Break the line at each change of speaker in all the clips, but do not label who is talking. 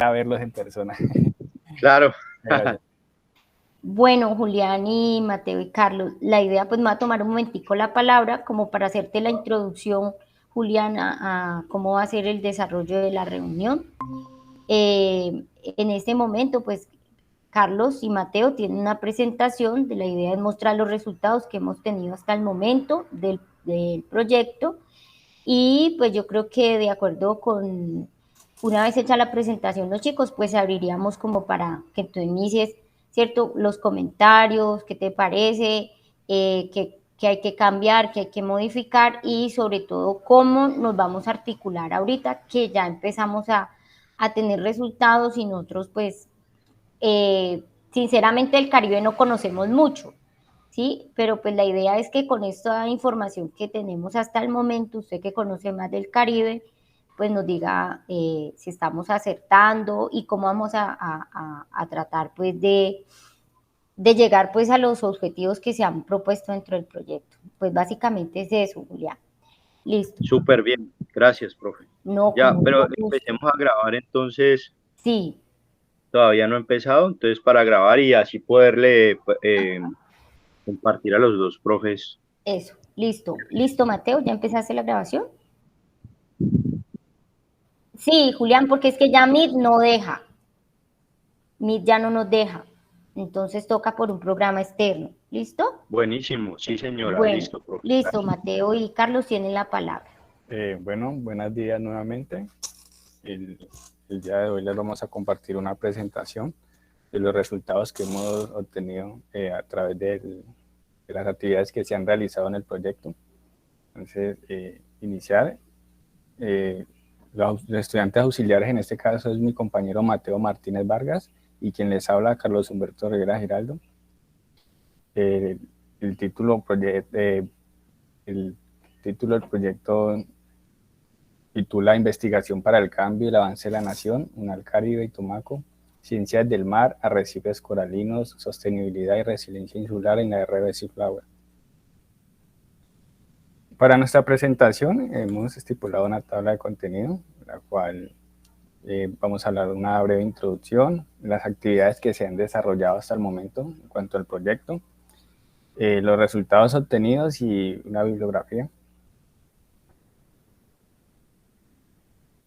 a verlos en persona.
Claro.
Bueno, Julián y Mateo y Carlos, la idea, pues me va a tomar un momentico la palabra como para hacerte la introducción, Julián, a cómo va a ser el desarrollo de la reunión. En este momento, pues Carlos y Mateo tienen una presentación de la idea de mostrar los resultados que hemos tenido hasta el momento del proyecto, y pues yo creo que de acuerdo con, una vez hecha la presentación los chicos, pues abriríamos como para que tú inicies, ¿cierto? Los comentarios, qué te parece, qué hay que cambiar, qué hay que modificar, y sobre todo cómo nos vamos a articular ahorita que ya empezamos a tener resultados, y nosotros pues sinceramente el Caribe no conocemos mucho, ¿sí? Pero pues la idea es que con esta información que tenemos hasta el momento, usted que conoce más del Caribe, pues nos diga si estamos acertando y cómo vamos a tratar pues de llegar pues a los objetivos que se han propuesto dentro del proyecto. Pues básicamente es eso, Julián. Listo.
Súper bien, gracias, profe.
No, con
Ya, pero
mucho gusto.
empecemos a grabar entonces.
Sí,
Todavía no he empezado, entonces para grabar y así poderle compartir a los dos profes.
eso. Listo. Listo, Mateo, ¿ya empezaste la grabación? Sí, Julián, porque es que ya Meet no deja. Meet ya no nos deja. Entonces toca por un programa externo. ¿Listo?
Buenísimo, sí señora,
Bueno,
listo, profe.
listo,
Gracias.
Mateo y Carlos tienen la palabra.
Bueno, buenos días nuevamente. El día de hoy les vamos a compartir una presentación de los resultados que hemos obtenido a través de las actividades que se han realizado en el proyecto. Entonces, iniciar. Los estudiantes auxiliares, en este caso es mi compañero Mateo Martínez Vargas y quien les habla, Carlos Humberto Rivera Giraldo. El título del proyecto titula Investigación para el Cambio y el Avance de la Nación, UNAL Caribe y Tumaco, Ciencias del Mar, Arrecifes Coralinos, Sostenibilidad y Resiliencia Insular en la RBC Flower. Para nuestra presentación hemos estipulado una tabla de contenido, la cual vamos a hablar de una breve introducción, las actividades que se han desarrollado hasta el momento en cuanto al proyecto, los resultados obtenidos y una bibliografía.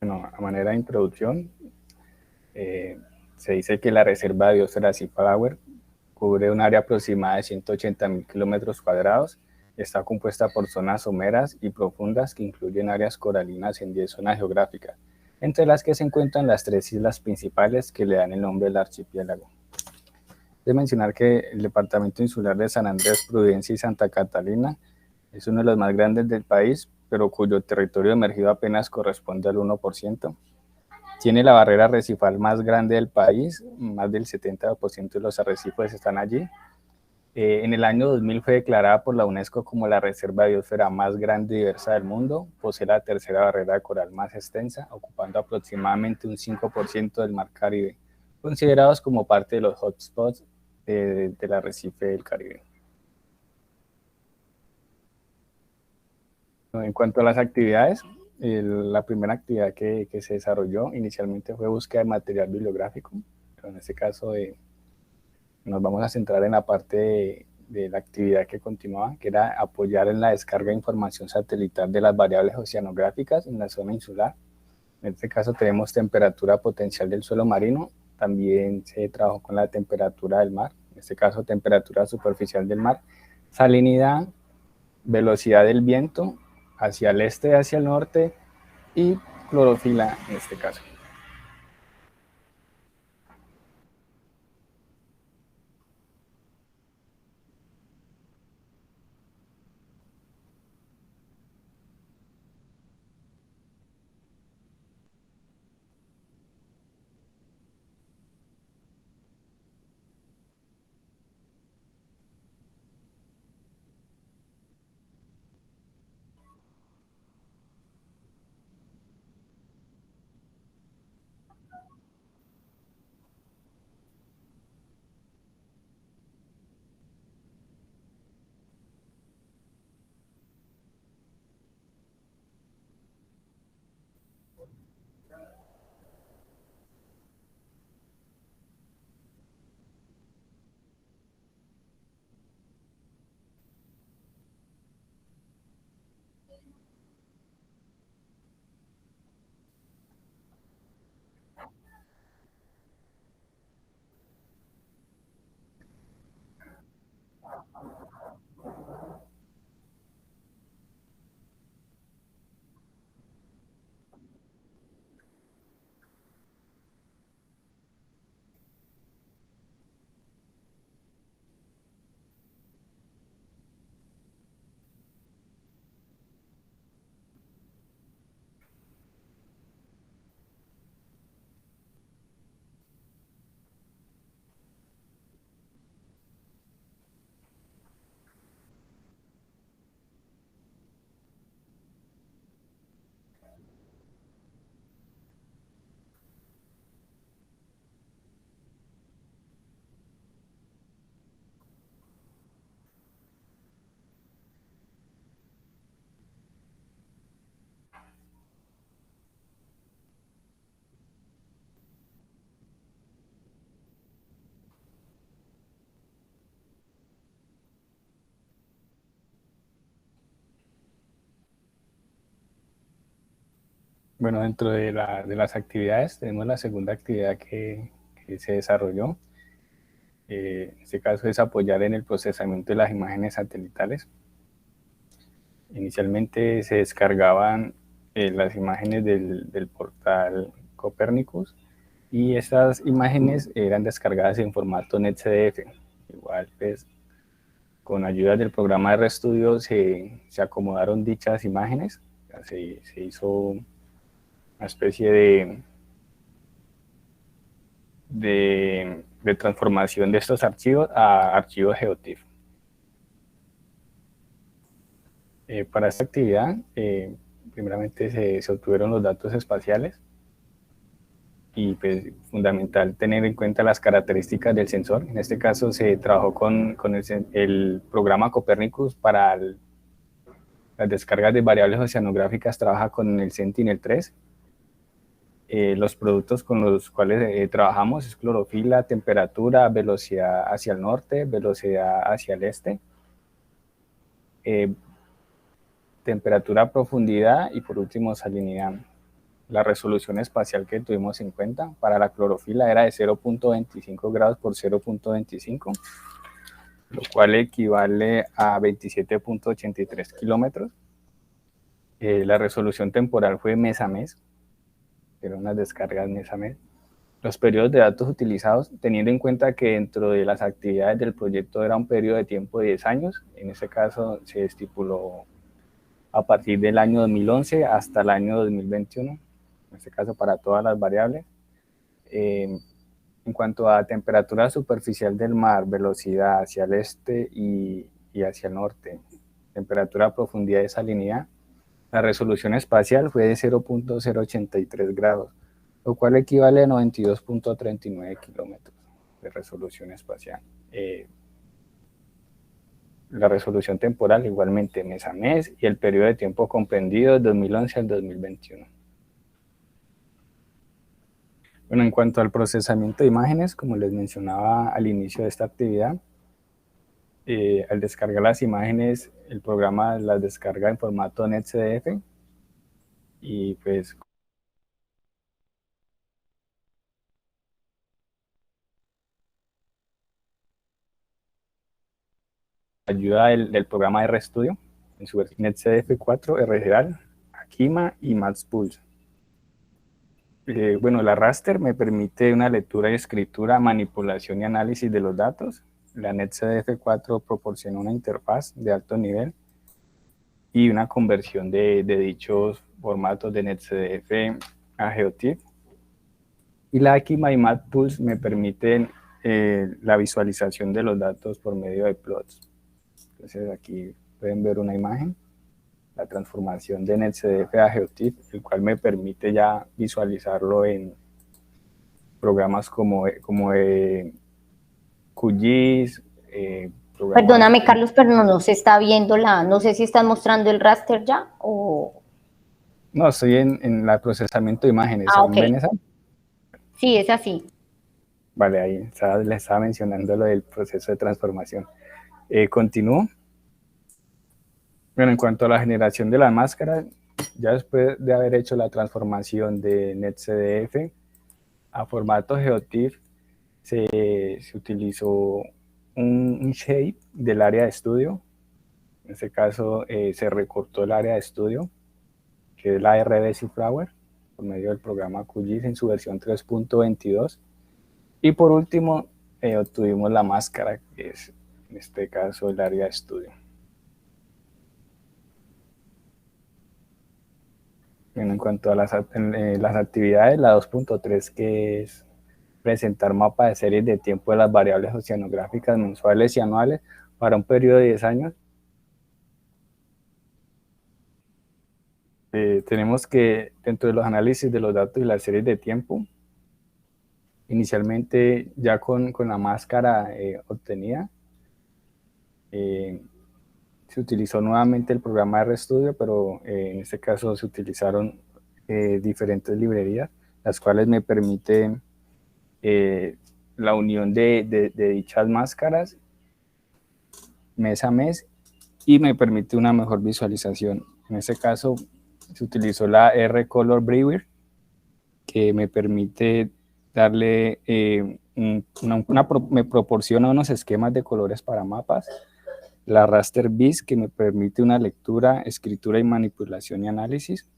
Bueno, a manera de introducción, se dice que la Reserva de Biosfera Sea Flower cubre un área aproximada de 180.000 kilómetros cuadrados. Está compuesta por zonas someras y profundas que incluyen áreas coralinas en 10 zonas geográficas, entre las que se encuentran las 3 islas principales que le dan el nombre del archipiélago. De mencionar que el departamento insular de San Andrés, Prudencia y Santa Catalina es uno de los más grandes del país, pero cuyo territorio emergido apenas corresponde al 1%. Tiene la barrera arrecifal más grande del país, más del 70% de los arrecifes están allí. En el año 2000 fue declarada por la UNESCO como la reserva de biosfera más grande y diversa del mundo. Posee la tercera barrera de coral más extensa, ocupando aproximadamente un 5% del mar Caribe, considerados como parte de los hotspots del arrecife del Caribe. En cuanto a las actividades, la primera actividad que se desarrolló inicialmente fue búsqueda de material bibliográfico, pero en este caso nos vamos a centrar en la parte de la actividad que continuaba, que era apoyar en la descarga de información satelital de las variables oceanográficas en la zona insular. En este caso tenemos temperatura potencial del suelo marino, también se trabajó con la temperatura del mar, en este caso temperatura superficial del mar, salinidad, velocidad del viento hacia el este y hacia el norte y clorofila en este caso. Bueno, dentro de las actividades tenemos la segunda actividad que se desarrolló. En este caso es apoyar en el procesamiento de las imágenes satelitales. Inicialmente se descargaban las imágenes del portal Copernicus y estas imágenes eran descargadas en formato NetCDF. Igual, pues, con ayuda del programa de RStudio se acomodaron dichas imágenes. Se hizo una especie de transformación de estos archivos a archivos GeoTIFF. Para esta actividad, primeramente se obtuvieron los datos espaciales y pues fundamental tener en cuenta las características del sensor. En este caso se trabajó con el programa Copernicus para las descargas de variables oceanográficas, trabaja con el Sentinel-3. Los productos con los cuales trabajamos es clorofila, temperatura, velocidad hacia el norte, velocidad hacia el este, temperatura, profundidad y por último salinidad. La resolución espacial que tuvimos en cuenta para la clorofila era de 0.25 grados por 0.25, lo cual equivale a 27.83 kilómetros. La resolución temporal fue mes a mes, eran unas descargas mes a mes. Los periodos de datos utilizados, teniendo en cuenta que dentro de las actividades del proyecto era un periodo de tiempo de 10 años, en este caso se estipuló a partir del año 2011 hasta el año 2021, en este caso para todas las variables. En cuanto a temperatura superficial del mar, velocidad hacia el este y hacia el norte, temperatura, profundidad y salinidad, la resolución espacial fue de 0.083 grados, lo cual equivale a 92.39 kilómetros de resolución espacial. La resolución temporal igualmente mes a mes y el periodo de tiempo comprendido de 2011 al 2021. Bueno, en cuanto al procesamiento de imágenes, como les mencionaba al inicio de esta actividad, al descargar las imágenes, el programa las descarga en formato NetCDF y pues ayuda del programa de RStudio en su versión NetCDF4, RGeral, Akima y MathPulse. Bueno, la raster me permite una lectura y escritura, manipulación y análisis de los datos. La NetCDF4 proporciona una interfaz de alto nivel y una conversión de dichos formatos de NetCDF a GeoTIFF. Y la Akima y MathPulse me permiten la visualización de los datos por medio de plots. Entonces aquí pueden ver una imagen, la transformación de NetCDF a GeoTIFF, el cual me permite ya visualizarlo en programas como QGIS.
Perdóname, Carlos, pero no se está viendo no sé si están mostrando el raster ya o...
No, estoy en el procesamiento de imágenes.
Ok.
¿Ven esa?
Sí, es así.
Vale, ahí les estaba mencionando lo del proceso de transformación. Continúo. Bueno, en cuanto a la generación de la máscara, ya después de haber hecho la transformación de NetCDF a formato GeoTIFF, se utilizó un shape del área de estudio. En este caso se recortó el área de estudio, que es la RBC Flower, por medio del programa QGIS en su versión 3.22. Y por último, obtuvimos la máscara, que es en este caso el área de estudio. Bueno, en cuanto a las actividades, la 2.3, que es presentar mapa de series de tiempo de las variables oceanográficas mensuales y anuales para un periodo de 10 años. Tenemos que, dentro de los análisis de los datos y las series de tiempo, inicialmente ya con la máscara obtenida, se utilizó nuevamente el programa de RStudio, pero en este caso se utilizaron diferentes librerías, las cuales me permiten la unión de dichas máscaras mes a mes y me permite una mejor visualización. En este caso, se utilizó la R-Color Brewer, que me permite darle, me proporciona unos esquemas de colores para mapas, la Raster Viz, que me permite una lectura, escritura y manipulación y análisis,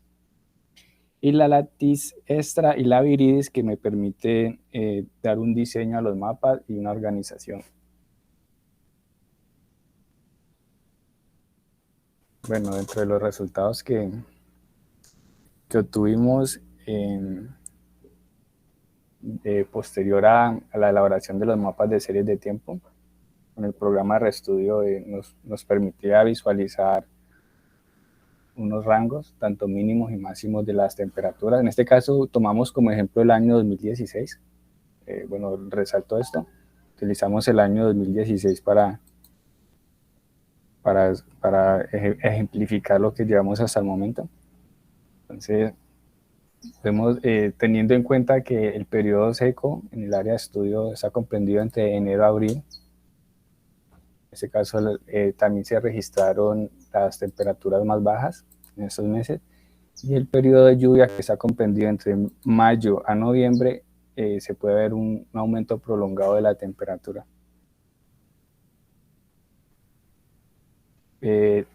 y la Lattice Extra y la Viridis, que me permite dar un diseño a los mapas y una organización. Bueno, dentro de los resultados que obtuvimos posterior a la elaboración de los mapas de series de tiempo, con el programa RStudio nos permitía visualizar unos rangos, tanto mínimos y máximos de las temperaturas. En este caso tomamos como ejemplo el año 2016. Bueno, resalto esto. Utilizamos el año 2016 para ejemplificar lo que llevamos hasta el momento. Entonces, vemos, teniendo en cuenta que el periodo seco en el área de estudio está comprendido entre enero a abril. En este caso, también se registraron las temperaturas más bajas en estos meses, y el periodo de lluvia, que está comprendido entre mayo a noviembre, se puede ver un aumento prolongado de la temperatura.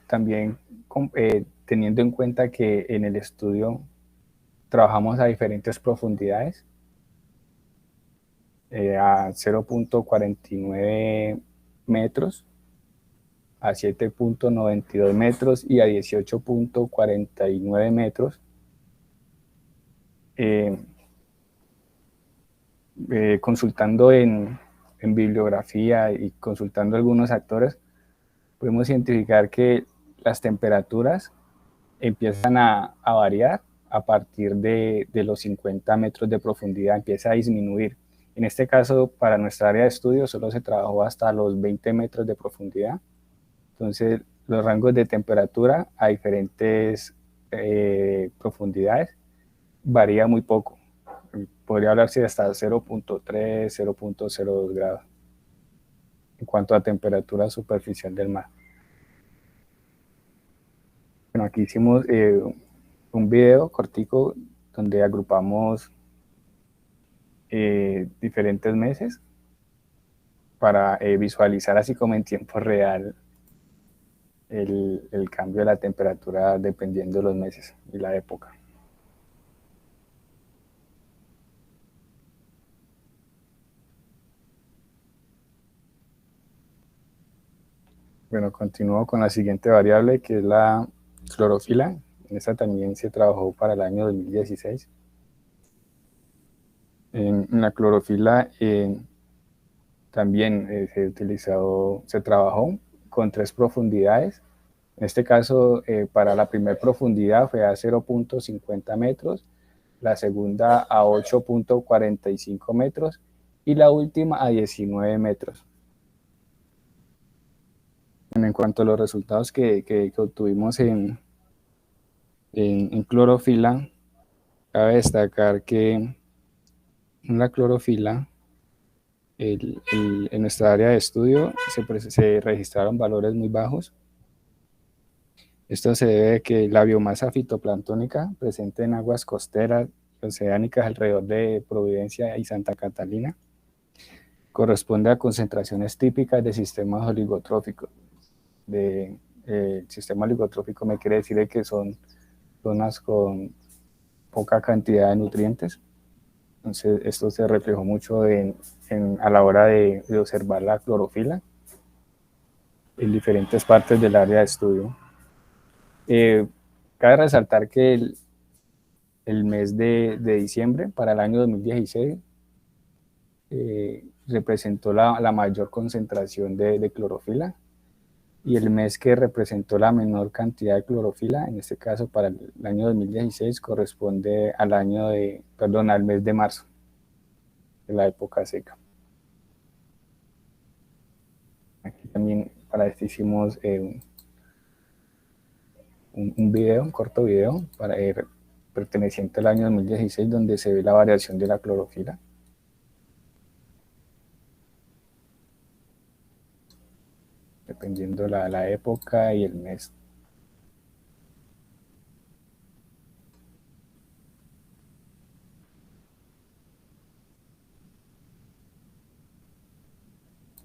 También teniendo en cuenta que en el estudio trabajamos a diferentes profundidades, a 0.49 metros, a 7.92 metros y a 18.49 metros. Consultando en bibliografía y consultando algunos actores, podemos identificar que las temperaturas empiezan a variar a partir de los 50 metros de profundidad, empieza a disminuir. En este caso, para nuestra área de estudio, solo se trabajó hasta los 20 metros de profundidad. Entonces, los rangos de temperatura a diferentes profundidades varía muy poco. Podría hablarse de hasta 0.3, 0.02 grados en cuanto a temperatura superficial del mar. Bueno, aquí hicimos un video cortico donde agrupamos diferentes meses para visualizar así como en tiempo real el cambio de la temperatura dependiendo de los meses y la época. Bueno, continúo con la siguiente variable, que es la clorofila. En esta también se trabajó para el año 2016. En la clorofila también se trabajó con 3 profundidades. En este caso, para la primera profundidad fue a 0.50 metros, la segunda a 8.45 metros y la última a 19 metros. En cuanto a los resultados que obtuvimos en clorofila, cabe destacar que en la clorofila, en nuestra área de estudio se registraron valores muy bajos. Esto se debe a que la biomasa fitoplanctónica presente en aguas costeras y oceánicas alrededor de Providencia y Santa Catalina corresponde a concentraciones típicas de sistemas oligotróficos. Sistema oligotrófico me quiere decir que son zonas con poca cantidad de nutrientes. Entonces, esto se reflejó mucho a la hora de observar la clorofila en diferentes partes del área de estudio. Cabe resaltar que el mes de diciembre para el año 2016 representó la mayor concentración de clorofila, y el mes que representó la menor cantidad de clorofila, en este caso para el año 2016, corresponde al mes de marzo, de la época seca. Aquí también para esto hicimos un corto video perteneciente al año 2016, donde se ve la variación de la clorofila. Dependiendo la época y el mes.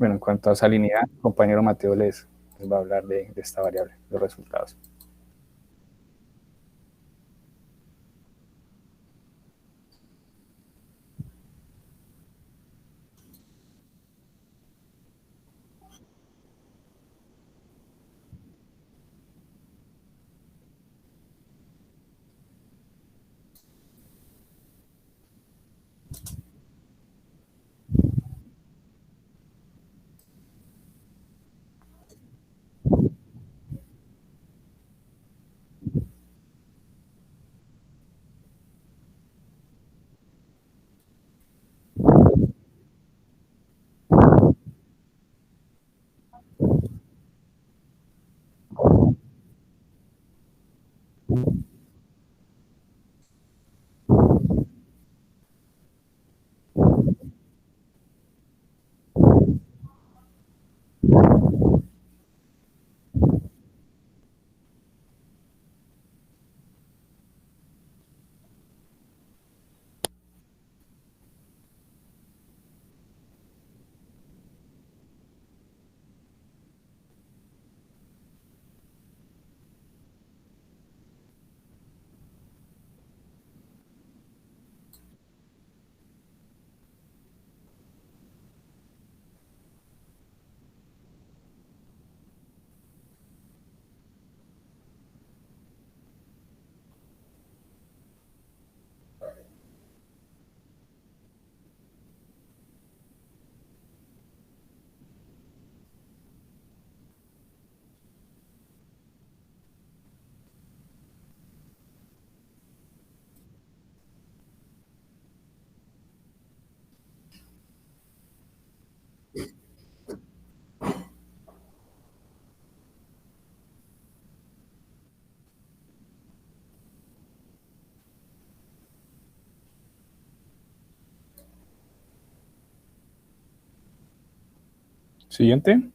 Bueno, en cuanto a salinidad, el compañero Mateo les va a hablar de esta variable, los resultados. Siguiente.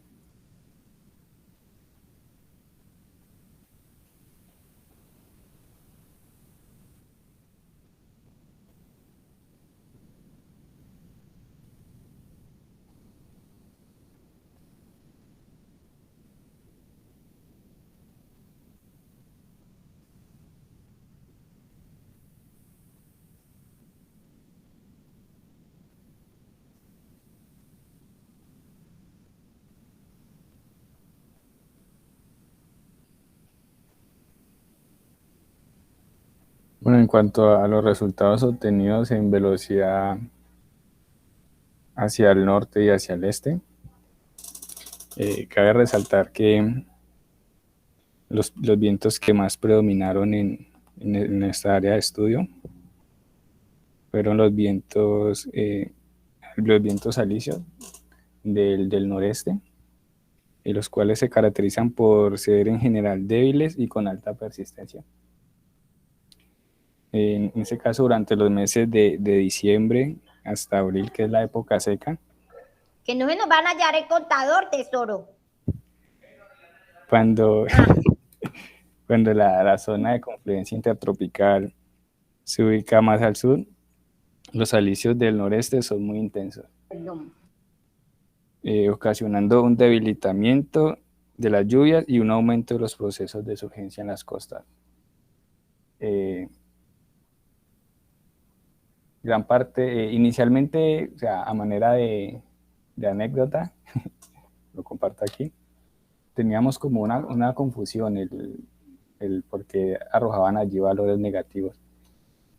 Bueno, en cuanto a los resultados obtenidos en velocidad hacia el norte y hacia el este, cabe resaltar que los vientos que más predominaron en esta área de estudio fueron los vientos alisios del noreste, y los cuales se caracterizan por ser en general débiles y con alta persistencia. En ese caso, durante los meses de diciembre hasta abril, que es la época seca.
Que no se nos van a hallar el contador, tesoro.
Cuando la zona de confluencia intertropical se ubica más al sur, los alisios del noreste son muy intensos, ocasionando un debilitamiento de las lluvias y un aumento de los procesos de surgencia en las costas. Gran parte, inicialmente, o sea, a manera de anécdota, lo comparto aquí, teníamos como una confusión, el por qué arrojaban allí valores negativos.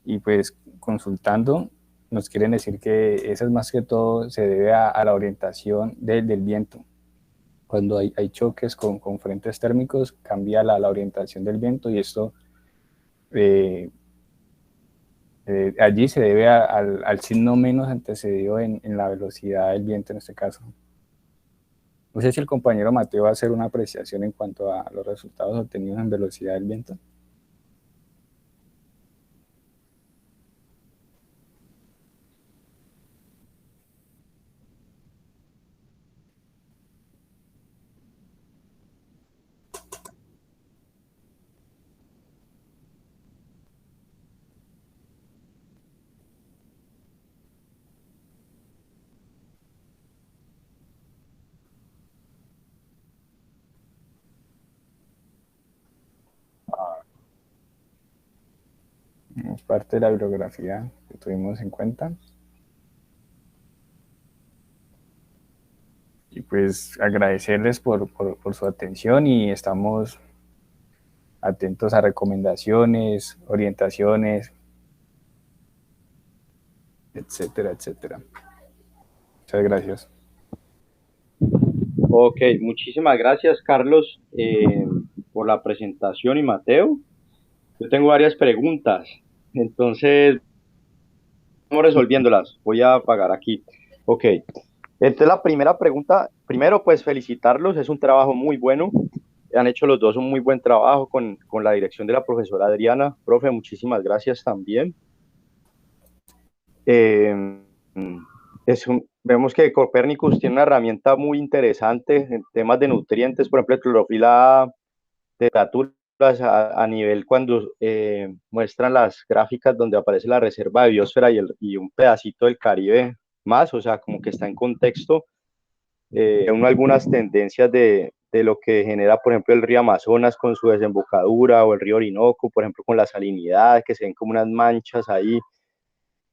Y pues consultando, nos quieren decir que eso es más que todo se debe a la orientación del viento. Cuando hay choques con frentes térmicos, cambia la orientación del viento, y esto allí se debe al signo menos antecedido en la velocidad del viento en este caso. No sé si el compañero Mateo va a hacer una apreciación en cuanto a los resultados obtenidos en velocidad del viento. Es parte de la bibliografía que tuvimos en cuenta. Y pues agradecerles por su atención y estamos atentos a recomendaciones, orientaciones, etcétera, etcétera. Muchas gracias.
Ok, muchísimas gracias, Carlos, por la presentación y Mateo. Yo tengo varias preguntas, entonces vamos resolviéndolas. Voy a apagar aquí. Ok, entonces la primera pregunta, primero pues felicitarlos, es un trabajo muy bueno. Han hecho los dos un muy buen trabajo con la dirección de la profesora Adriana. Profe, muchísimas gracias también. Eh, vemos que Copernicus tiene una herramienta muy interesante en temas de nutrientes, por ejemplo, clorofila, temperaturas a nivel cuando muestran las gráficas donde aparece la reserva de biosfera y un pedacito del Caribe más, o sea, como que está en contexto, algunas tendencias de lo que genera, por ejemplo, el río Amazonas con su desembocadura o el río Orinoco, por ejemplo, con la salinidad, que se ven como unas manchas ahí.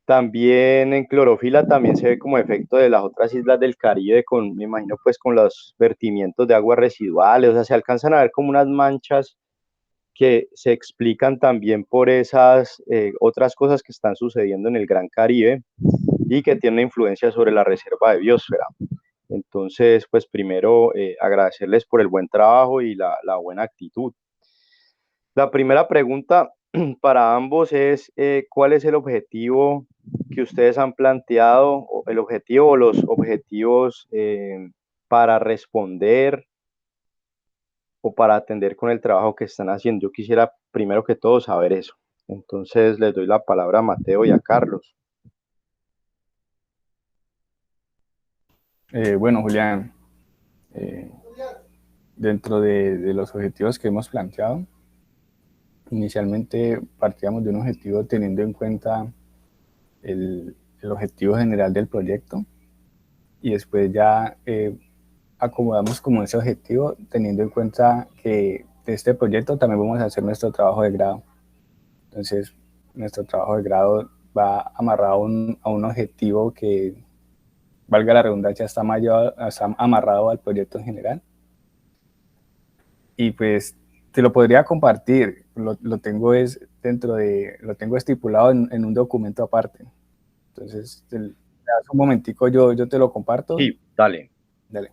También en clorofila también se ve como efecto de las otras islas del Caribe, me imagino pues con los vertimientos de aguas residuales, o sea, se alcanzan a ver como unas manchas que se explican también por esas otras cosas que están sucediendo en el Gran Caribe y que tienen influencia sobre la reserva de biosfera. Entonces, pues primero agradecerles por el buen trabajo y la buena actitud. La primera pregunta para ambos es, ¿cuál es el objetivo que ustedes han planteado, o el objetivo o los objetivos para responder o para atender con el trabajo que están haciendo? Yo quisiera primero que todo saber eso. Entonces les doy la palabra a Mateo y a Carlos.
Bueno, Julián, dentro de los objetivos que hemos planteado, inicialmente partíamos de un objetivo teniendo en cuenta el objetivo general del proyecto y después ya acomodamos como ese objetivo teniendo en cuenta que de este proyecto también vamos a hacer nuestro trabajo de grado. Entonces, nuestro trabajo de grado va amarrado a un objetivo que, valga la redundancia, está amarrado al proyecto en general. Y pues te lo podría compartir, lo tengo lo tengo estipulado en un documento aparte. Entonces, te das un momentico, yo te lo comparto.
Sí, dale.
Dale.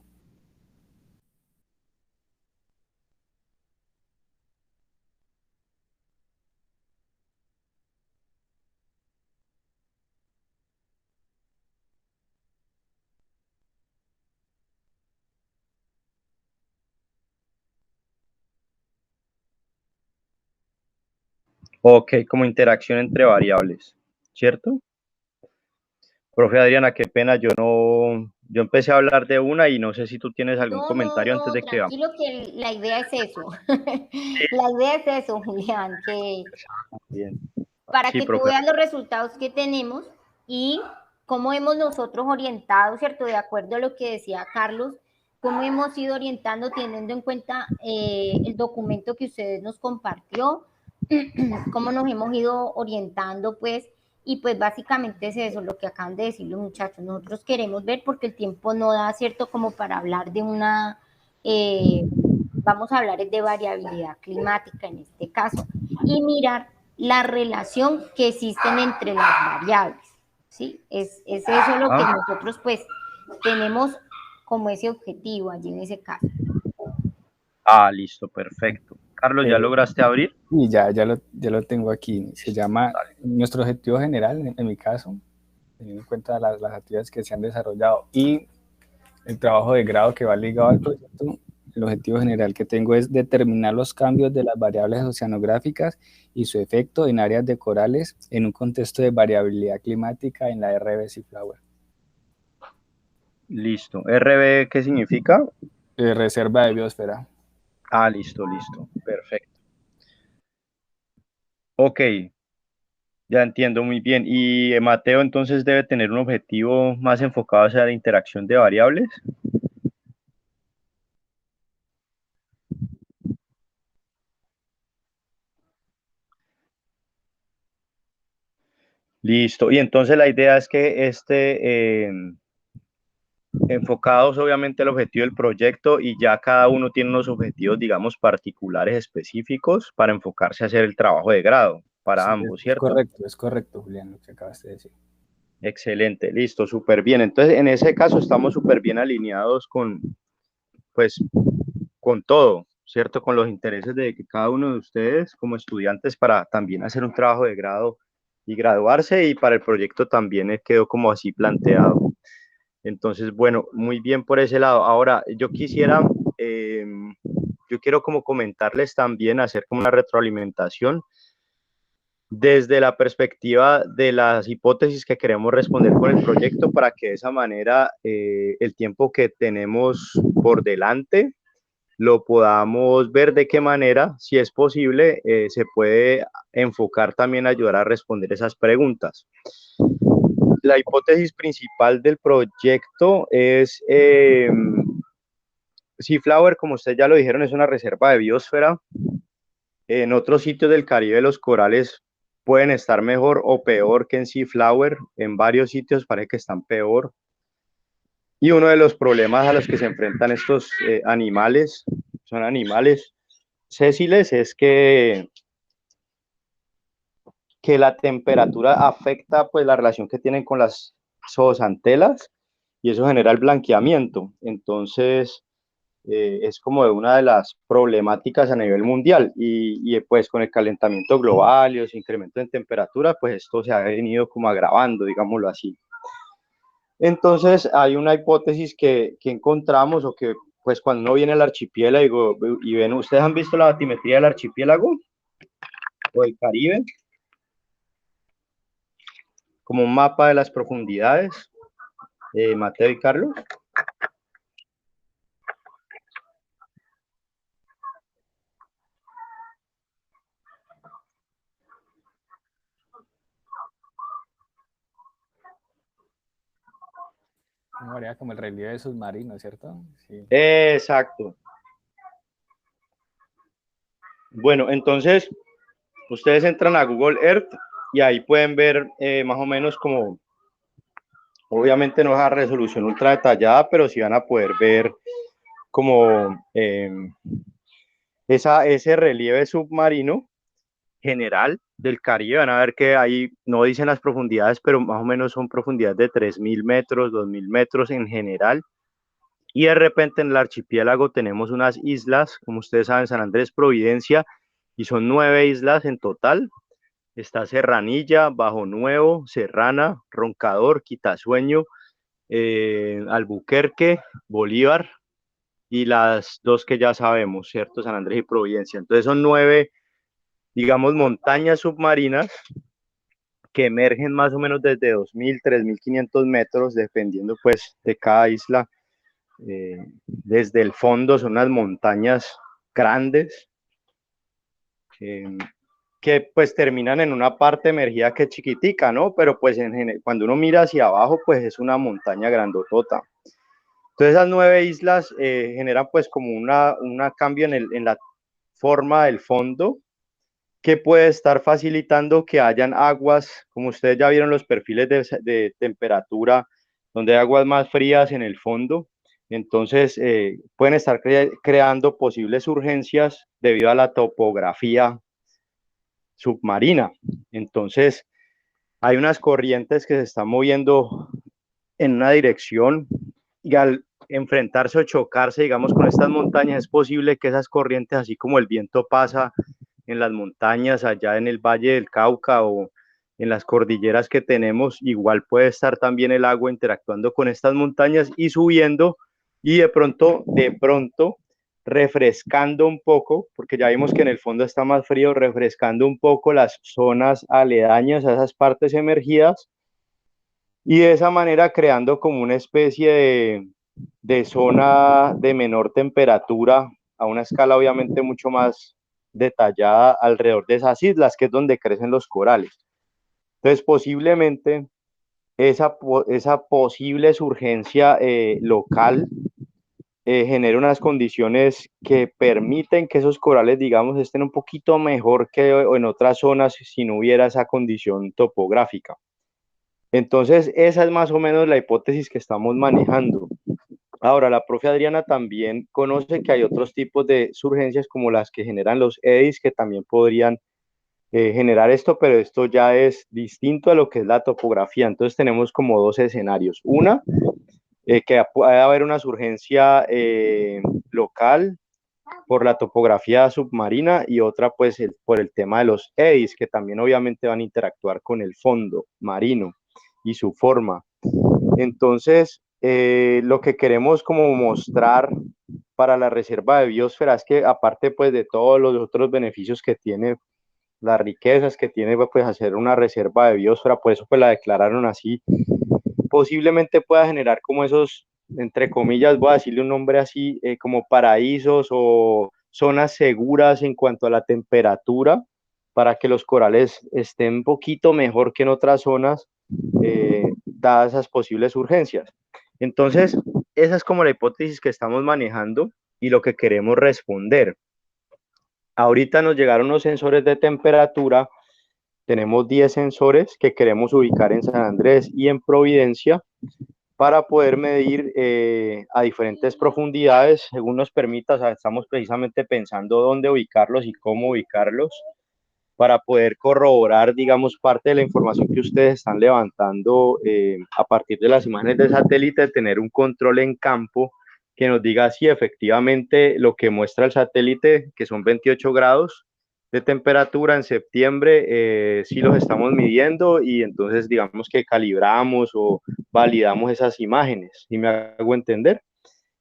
Ok, como interacción entre variables, ¿cierto? Profe Adriana, qué pena, yo empecé a hablar de una y no sé si tú tienes algún
No, no,
comentario antes
no,
de que vamos.
tranquilo que la idea es eso. La idea es eso, Julián, que
Bien.
para
Sí,
que tú
profe.
veas los resultados que tenemos y cómo hemos nosotros orientado, ¿cierto? De acuerdo a lo que decía Carlos, cómo hemos ido orientando teniendo en cuenta el documento que ustedes nos compartió, cómo nos hemos ido orientando, pues, y pues básicamente es eso, lo que acaban de decir los muchachos. Nosotros queremos ver porque el tiempo no da, ¿cierto? Como para hablar de una, vamos a hablar de variabilidad climática en este caso, y mirar la relación que existen entre las variables, ¿sí? Es eso lo que nosotros pues tenemos como ese objetivo allí en ese caso.
Ah, listo, perfecto. Carlos, ¿ya lograste abrir?
Y ya lo tengo aquí. Se llama
Dale.
nuestro objetivo general, en mi caso, teniendo en cuenta las actividades que se han desarrollado y el trabajo de grado que va ligado al proyecto. El objetivo general que tengo es determinar los cambios de las variables oceanográficas y su efecto en áreas de corales en un contexto de variabilidad climática en la RB Seaflower.
Listo. ¿RB qué significa?
Reserva de biosfera.
Ah, listo, listo. Perfecto. Ok, ya entiendo muy bien. Y Mateo entonces debe tener un objetivo más enfocado hacia la interacción de variables. Listo. Y entonces la idea es que enfocados obviamente al objetivo del proyecto y ya cada uno tiene unos objetivos, digamos, particulares específicos para enfocarse a hacer el trabajo de grado para
Sí,
ambos, ¿cierto?
es correcto, Julián, lo que acabaste de decir.
Excelente, listo, súper bien. Entonces, en ese caso estamos súper bien alineados pues, con todo, ¿cierto? Con los intereses de que cada uno de ustedes como estudiantes para también hacer un trabajo de grado y graduarse y para el proyecto también quedó como así planteado. Entonces, bueno, muy bien por ese lado. Ahora, eh, yo quiero como comentarles también, hacer como una retroalimentación desde la perspectiva de las hipótesis que queremos responder con el proyecto para que de esa manera el tiempo que tenemos por delante lo podamos ver de qué manera, si es posible, se puede enfocar también a ayudar a responder esas preguntas. La hipótesis principal del proyecto es, Seaflower, como ustedes ya lo dijeron, es una reserva de biosfera. En otros sitios del Caribe los corales pueden estar mejor o peor que en Seaflower. En varios sitios parece que están peor. Y uno de los problemas a los que se enfrentan estos animales, son animales sésiles, es que la temperatura afecta pues la relación que tienen con las zooxantelas y eso genera el blanqueamiento. Entonces, es como una de las problemáticas a nivel mundial y pues con el calentamiento global y los incrementos en temperatura, pues esto se ha venido como agravando, digámoslo así. Entonces hay una hipótesis que encontramos o que pues cuando uno viene al archipiélago y ven, ¿ustedes han visto la batimetría del archipiélago o del Caribe? Como un mapa de las profundidades, Mateo y Carlos.
No, haría como el relieve submarino, ¿cierto? Sí.
Exacto. Bueno, entonces ustedes entran a Google Earth y ahí pueden ver más o menos como, obviamente no es a resolución ultra detallada, pero sí van a poder ver como ese relieve submarino general del Caribe. Van a ver que ahí no dicen las profundidades, pero más o menos son profundidades de 3.000 metros, 2.000 metros en general. Y de repente en el archipiélago tenemos unas islas, como ustedes saben, San Andrés, Providencia, y son 9 islas en total. Está Serranilla, Bajo Nuevo, Serrana, Roncador, Quitasueño, Albuquerque, Bolívar y las dos que ya sabemos, ¿cierto? San Andrés y Providencia. Entonces son 9, digamos, montañas submarinas que emergen más o menos desde 2.000, 3.500 metros, dependiendo pues de cada isla. Desde el fondo son unas montañas grandes que pues terminan en una parte emergida que es chiquitica, ¿no? Pero pues cuando uno mira hacia abajo, pues es una montaña grandotota. Entonces esas 9 islas generan pues como una cambio en la forma del fondo que puede estar facilitando que hayan aguas, como ustedes ya vieron los perfiles de temperatura, donde hay aguas más frías en el fondo. Entonces pueden estar creando posibles urgencias debido a la topografía submarina. Entonces, hay unas corrientes que se están moviendo en una dirección y al enfrentarse o chocarse, digamos, con estas montañas, es posible que esas corrientes, así como el viento pasa en las montañas allá en el Valle del Cauca o en las cordilleras que tenemos, igual puede estar también el agua interactuando con estas montañas y subiendo y de pronto refrescando un poco, porque ya vimos que en el fondo está más frío, refrescando un poco las zonas aledañas a esas partes emergidas y de esa manera creando como una especie de zona de menor temperatura a una escala obviamente mucho más detallada alrededor de esas islas, que es donde crecen los corales. Entonces, posiblemente esa posible surgencia local genera unas condiciones que permiten que esos corales, digamos, estén un poquito mejor que en otras zonas si no hubiera esa condición topográfica. Entonces, esa es más o menos la hipótesis que estamos manejando. Ahora, la profe Adriana también conoce que hay otros tipos de surgencias como las que generan los EDIs que también podrían generar esto, pero esto ya es distinto a lo que es la topografía. Entonces tenemos como dos escenarios. Una, que puede haber una surgencia local por la topografía submarina y otra pues por el tema de los EDIs, que también obviamente van a interactuar con el fondo marino y su forma. Entonces, lo que queremos como mostrar para la reserva de biosfera es que aparte pues de todos los otros beneficios que tiene, las riquezas que tiene pues hacer una reserva de biosfera, por eso pues la declararon así, posiblemente pueda generar como esos, entre comillas, voy a decirle un nombre así, como paraísos o zonas seguras en cuanto a la temperatura, para que los corales estén un poquito mejor que en otras zonas, dadas esas posibles urgencias. Entonces, esa es como la hipótesis que estamos manejando y lo que queremos responder. Ahorita nos llegaron los sensores de temperatura, tenemos 10 sensores que queremos ubicar en San Andrés y en Providencia para poder medir a diferentes profundidades, según nos permita. O sea, estamos precisamente pensando dónde ubicarlos y cómo ubicarlos para poder corroborar, digamos, parte de la información que ustedes están levantando a partir de las imágenes de satélite, tener un control en campo que nos diga si efectivamente lo que muestra el satélite, que son 28 grados de temperatura en septiembre, sí los estamos midiendo y entonces digamos que calibramos o validamos esas imágenes, ¿sí me hago entender?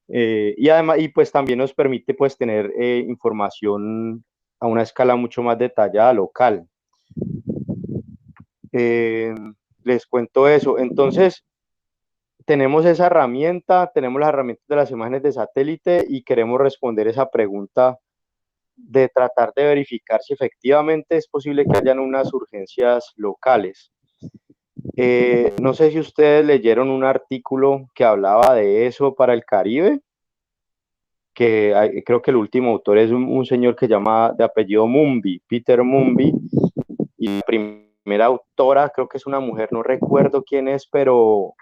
Y además, y pues también nos permite pues tener información a una escala mucho más detallada local. Eh, Les cuento eso. Entonces, tenemos esa herramienta, tenemos las herramientas de las imágenes de satélite y queremos responder esa pregunta de tratar de verificar si efectivamente es posible que hayan unas urgencias locales. No sé si ustedes leyeron un artículo que hablaba de eso para el Caribe, que creo que el último autor es un señor que llama de apellido Mumby, Peter Mumby, y la primera autora creo que es una mujer, no recuerdo quién es, pero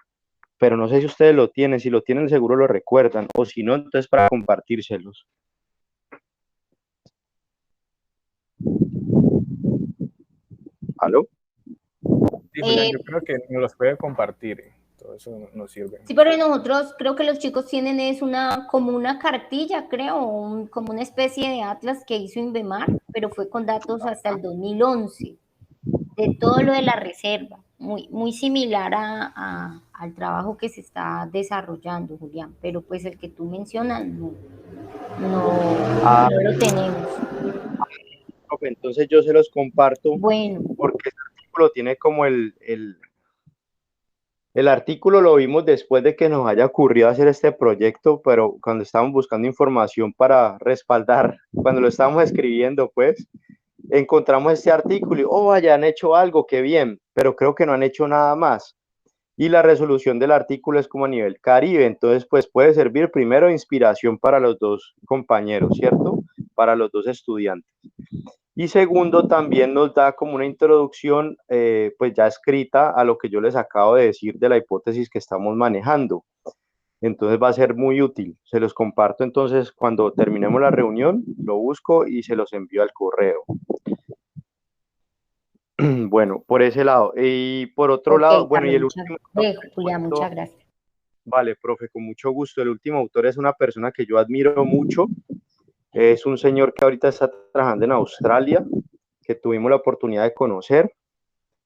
no sé si ustedes lo tienen, si lo tienen seguro lo recuerdan, o si no, entonces para compartírselos. ¿Aló?
Sí, Julián, yo creo que nos los puede compartir. Todo eso nos sirve.
Sí, pero nosotros creo que los chicos tienen es como una cartilla, creo, como una especie de atlas que hizo Inbemar, pero fue con datos hasta el 2011, de todo lo de la reserva, muy similar al trabajo que se está desarrollando, Julián, pero pues el que tú mencionas no lo tenemos.
Entonces yo se los comparto,
Bueno,
porque este artículo tiene como el artículo lo vimos después de que nos haya ocurrido hacer este proyecto, pero cuando estábamos buscando información para respaldar, cuando lo estábamos escribiendo, pues, encontramos este artículo y, oh, ya han hecho algo, qué bien, pero creo que no han hecho nada más. Y la resolución del artículo es como a nivel Caribe, entonces, pues, puede servir primero de inspiración para los dos compañeros, ¿cierto? Para los dos estudiantes. Y segundo, también nos da como una introducción, pues ya escrita a lo que yo les acabo de decir de la hipótesis que estamos manejando. Entonces va a ser muy útil. Se los comparto entonces cuando terminemos la reunión, lo busco y se los envío al correo. Bueno, por ese lado. Y por otro
ok,
lado, bueno,
Carlos,
y el último...
Julián, muchas gracias.
Vale, profe, con mucho gusto. El último autor es una persona que yo admiro mucho. Es un señor que ahorita está trabajando en Australia, que tuvimos la oportunidad de conocer,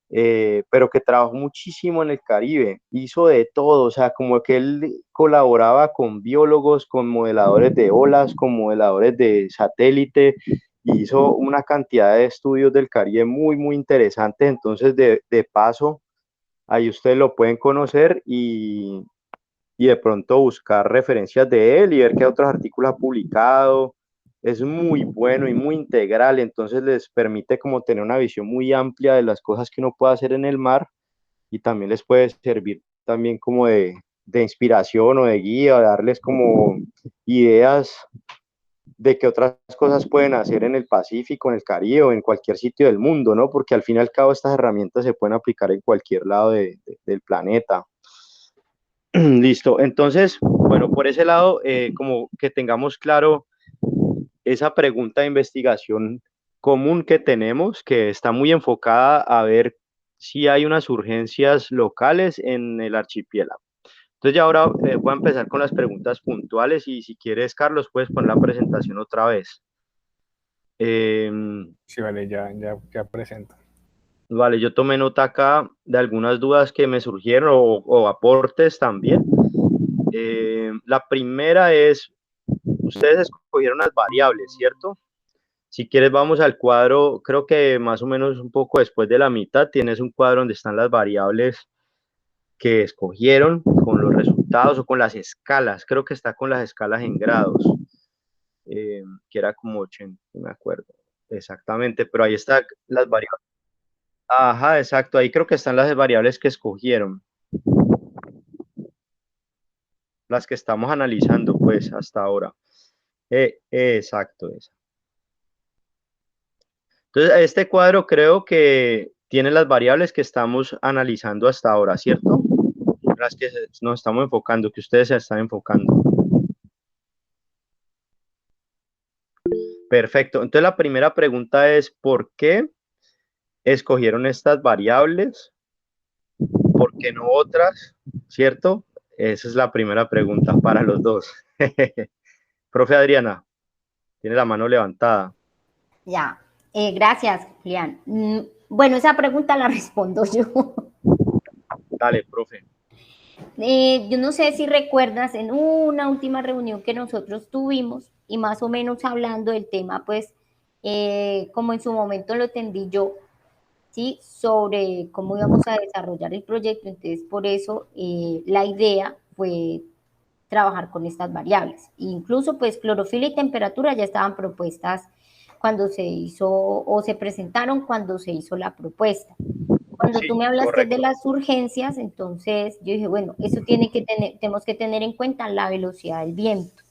pero que trabajó muchísimo en el Caribe, hizo de todo, o sea, como que él colaboraba con biólogos, con modeladores de olas, con modeladores de satélite, hizo una cantidad de estudios del Caribe muy interesantes, entonces de paso, ahí ustedes lo pueden conocer y de pronto buscar referencias de él y ver qué otros artículos ha publicado. Es muy bueno y muy integral, entonces les permite como tener una visión muy amplia de las cosas que uno puede hacer en el mar y también les puede servir también como de inspiración o de guía, o darles como ideas de qué otras cosas pueden hacer en el Pacífico, en el Caribe o en cualquier sitio del mundo, ¿no? Porque al fin y al cabo estas herramientas se pueden aplicar en cualquier lado del planeta. Listo, entonces, bueno, por ese lado, como que tengamos claro esa pregunta de investigación común que tenemos, que está muy enfocada a ver si hay unas urgencias locales en el archipiélago. Entonces ya ahora voy a empezar con las preguntas puntuales y si quieres, Carlos, puedes poner la presentación otra vez. Eh,
Sí, vale, ya presento.
vale, yo tomé nota acá de algunas dudas que me surgieron o aportes también. La primera es, ustedes escogieron las variables, ¿cierto? Si quieres, vamos al cuadro, creo que más o menos un poco después de la mitad, tienes un cuadro donde están las variables que escogieron con los resultados o con las escalas, creo que está con las escalas en grados, que era como 80, no me acuerdo exactamente, pero ahí están las variables. Ajá, exacto, ahí creo que están las variables que escogieron, las que estamos analizando pues hasta ahora. Exacto, esa. Entonces, este cuadro creo que tiene las variables que estamos analizando hasta ahora, ¿cierto? Las que nos estamos enfocando, que ustedes se están enfocando. Perfecto. Entonces, la primera pregunta es, ¿por qué escogieron estas variables? ¿Por qué no otras? ¿Cierto? Esa es la primera pregunta para los dos. Profe Adriana, tiene la mano levantada.
Ya, gracias, Julián. Bueno, esa pregunta la respondo yo.
Dale, profe.
Yo no sé si recuerdas en una última reunión que nosotros tuvimos y más o menos hablando del tema, pues como en su momento lo entendí yo, ¿sí? Sobre cómo íbamos a desarrollar el proyecto. Entonces, por eso la idea fue trabajar con estas variables. Incluso, pues, clorofila y temperatura ya estaban propuestas cuando se hizo o se presentaron cuando se hizo la propuesta. Cuando tú
Sí,
me hablaste de
correcto.
las urgencias, entonces yo dije, bueno, eso tiene que tener, tenemos que tener en cuenta la velocidad del viento,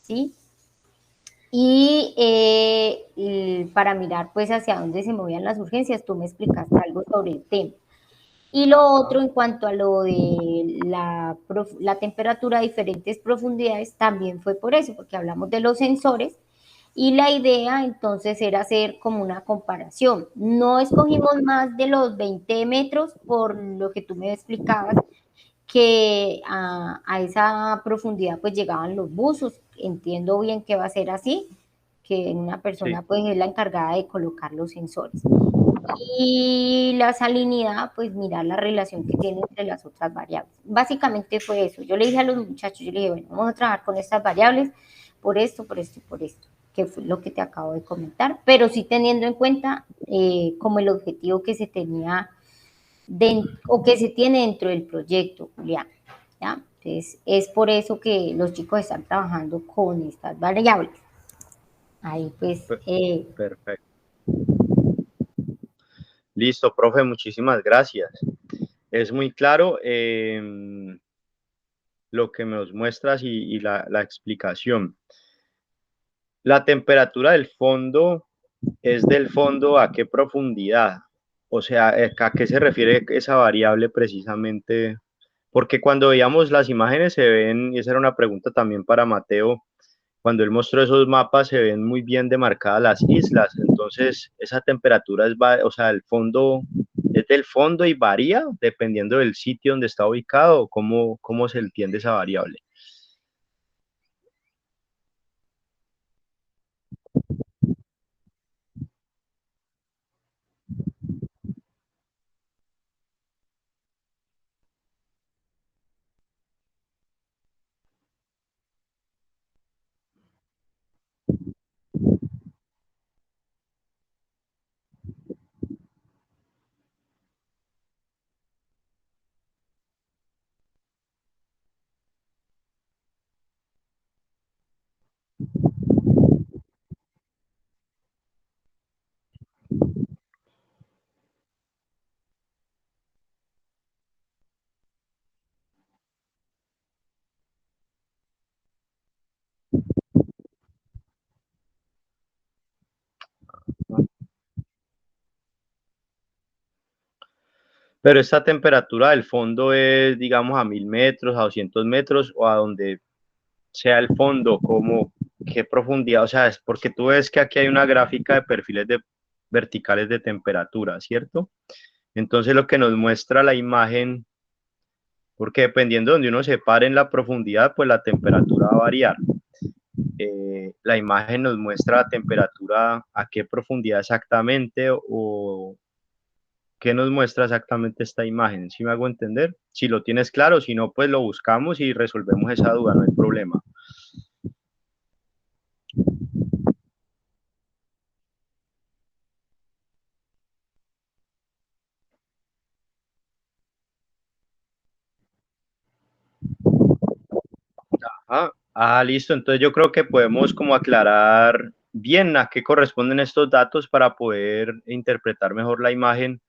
¿sí? Y para mirar pues hacia dónde se movían las urgencias, tú me explicaste algo sobre el tema. Y lo otro, en cuanto a lo de la temperatura a diferentes profundidades, también fue por eso, porque hablamos de los sensores y la idea entonces era hacer como una comparación. No escogimos más de los 20 metros por lo que tú me explicabas, que a esa profundidad pues llegaban los buzos. Entiendo bien que va a ser así, que una persona
Sí.
pues es la encargada de colocar los sensores. Y la salinidad, pues mirar la relación que tiene entre las otras variables. Básicamente fue eso. Yo le dije a los muchachos, yo le dije, bueno, vamos a trabajar con estas variables por esto, por esto y por esto, que fue lo que te acabo de comentar, pero sí teniendo en cuenta como el objetivo que se tenía o que se tiene dentro del proyecto, Julián. ¿Ya? Entonces, es por eso que los chicos están trabajando con estas variables. Ahí pues,
Perfecto. Listo, profe, muchísimas gracias. Es muy claro lo que nos muestras y la explicación. La temperatura del fondo es del fondo a qué profundidad, o sea, a qué se refiere esa variable precisamente, porque cuando veíamos las imágenes se ven, y esa era una pregunta también para Mateo, cuando él mostró esos mapas se ven muy bien demarcadas las islas, entonces esa temperatura es, o sea, el fondo es del fondo y varía dependiendo del sitio donde está ubicado, cómo se entiende esa variable. Pero esta temperatura del fondo es, digamos, a 1000 metros, a 200 metros o a donde sea el fondo, como qué profundidad, o sea, es porque tú ves que aquí hay una gráfica de perfiles verticales de temperatura, ¿cierto? Entonces lo que nos muestra la imagen, porque dependiendo de donde uno se pare en la profundidad, pues la temperatura va a variar. La imagen nos muestra la temperatura a qué profundidad exactamente o qué nos muestra exactamente esta imagen. ¿Sí me hago entender? Si lo tienes claro, si no, pues lo buscamos y resolvemos esa duda, no hay problema. Listo. Entonces yo creo que podemos como aclarar bien a qué corresponden estos datos para poder interpretar mejor la imagen,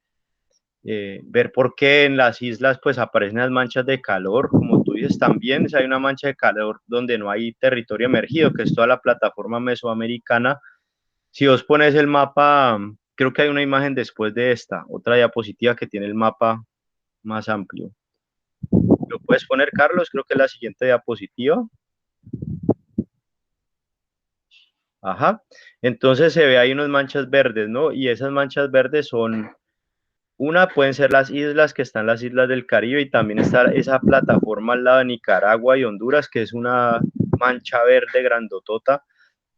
ver por qué en las islas pues aparecen las manchas de calor, como tú dices también, si hay una mancha de calor donde no hay territorio emergido, que es toda la plataforma mesoamericana. Si vos pones el mapa, creo que hay una imagen después de esta, otra diapositiva que tiene el mapa más amplio. ¿Lo puedes poner, Carlos? Creo que es la siguiente diapositiva. Ajá. Entonces se ve ahí unas manchas verdes, ¿no? Y esas manchas verdes son, pueden ser las islas que están las islas del Caribe y también está esa plataforma al lado de Nicaragua y Honduras, que es una mancha verde grandotota.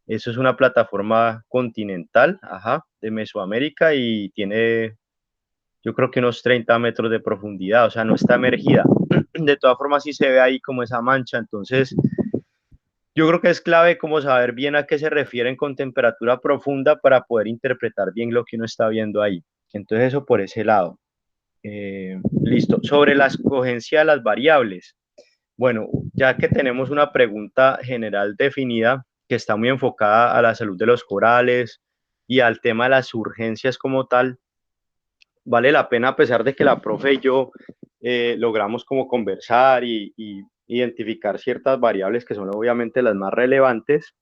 Eso es una plataforma continental, ajá, de Mesoamérica y tiene, yo creo que unos 30 metros de profundidad, o sea, no está emergida. De todas formas, sí se ve ahí como esa mancha, entonces yo creo que es clave como saber bien a qué se refieren con temperatura profunda para poder interpretar bien lo que uno está viendo ahí. Entonces eso por ese lado. Listo. Sobre la escogencia de las variables. Bueno, ya que tenemos una pregunta general definida que está muy enfocada a la salud de los corales y al tema de las urgencias como tal, vale la pena a pesar de que la profe y yo logramos como conversar y identificar ciertas variables que son obviamente las más relevantes.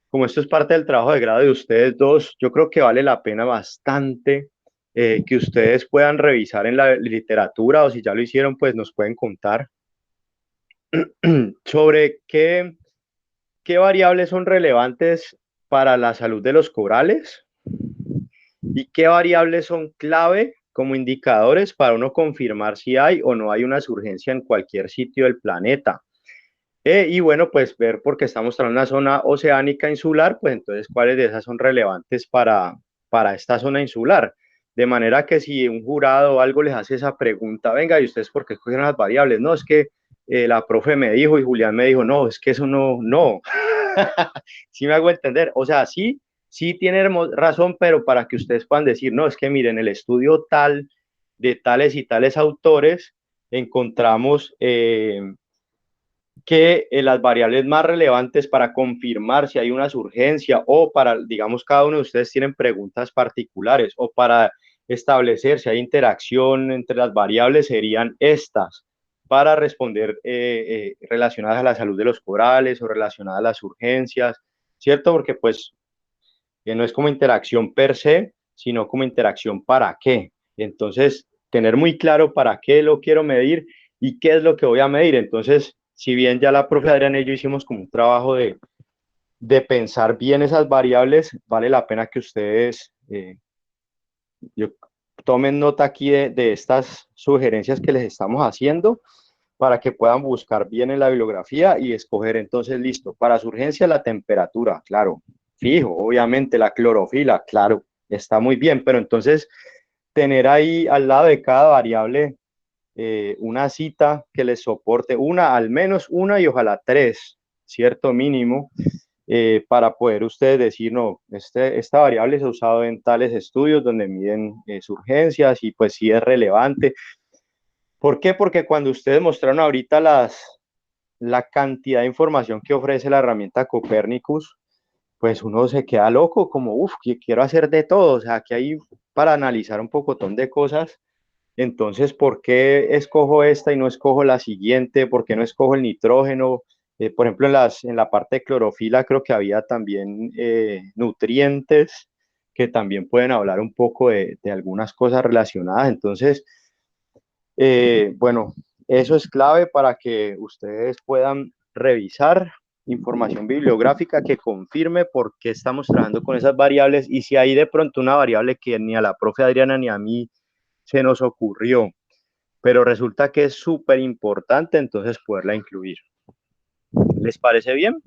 Como esto es parte del trabajo de grado de ustedes dos, yo creo que vale la pena bastante que ustedes puedan revisar en la literatura o si ya lo hicieron, pues nos pueden contar sobre qué variables son relevantes para la salud de los corales y qué variables son clave como indicadores para uno confirmar si hay o no hay una surgencia en cualquier sitio del planeta. Y bueno, pues ver porque estamos en una zona oceánica insular, pues entonces cuáles de esas son relevantes para esta zona insular. De manera que si un jurado o algo les hace esa pregunta, venga, ¿y ustedes por qué escogieron las variables? No, es que la profe me dijo y Julián me dijo, no, es que eso no. Sí me hago entender. O sea, sí tiene razón, pero para que ustedes puedan decir, no, es que miren, el estudio tal, de tales y tales autores, encontramos que las variables más relevantes para confirmar si hay una urgencia o para, digamos, cada uno de ustedes tienen preguntas particulares o para establecer si hay interacción entre las variables serían estas para responder relacionadas a la salud de los corales o relacionadas a las urgencias, ¿cierto? Porque pues no es como interacción per se, sino como interacción para qué. Entonces, tener muy claro para qué lo quiero medir y qué es lo que voy a medir. Entonces, si bien ya la profe Adriana y yo hicimos como un trabajo de pensar bien esas variables, vale la pena que ustedes yo, tomen nota aquí de estas sugerencias que les estamos haciendo para que puedan buscar bien en la bibliografía y escoger entonces, listo, para su urgencia la temperatura, claro, fijo, obviamente la clorofila, claro, está muy bien, pero entonces tener ahí al lado de cada variable una cita que les soporte una, al menos una y ojalá tres, cierto mínimo, para poder ustedes decir, no, esta variable se ha usado en tales estudios donde miden urgencias y pues sí es relevante. ¿Por qué? Porque cuando ustedes mostraron ahorita la cantidad de información que ofrece la herramienta Copernicus, pues uno se queda loco, como, uff, quiero hacer de todo, o sea, que hay para analizar un pocotón de cosas. Entonces, ¿por qué escojo esta y no escojo la siguiente? ¿Por qué no escojo el nitrógeno? Por ejemplo, en la parte de clorofila creo que había también nutrientes que también pueden hablar un poco de algunas cosas relacionadas. Entonces, Bueno, eso es clave para que ustedes puedan revisar información bibliográfica que confirme por qué estamos trabajando con esas variables y si hay de pronto una variable que ni a la profe Adriana ni a mí se nos ocurrió, pero resulta que es súper importante, entonces poderla incluir. ¿Les parece bien?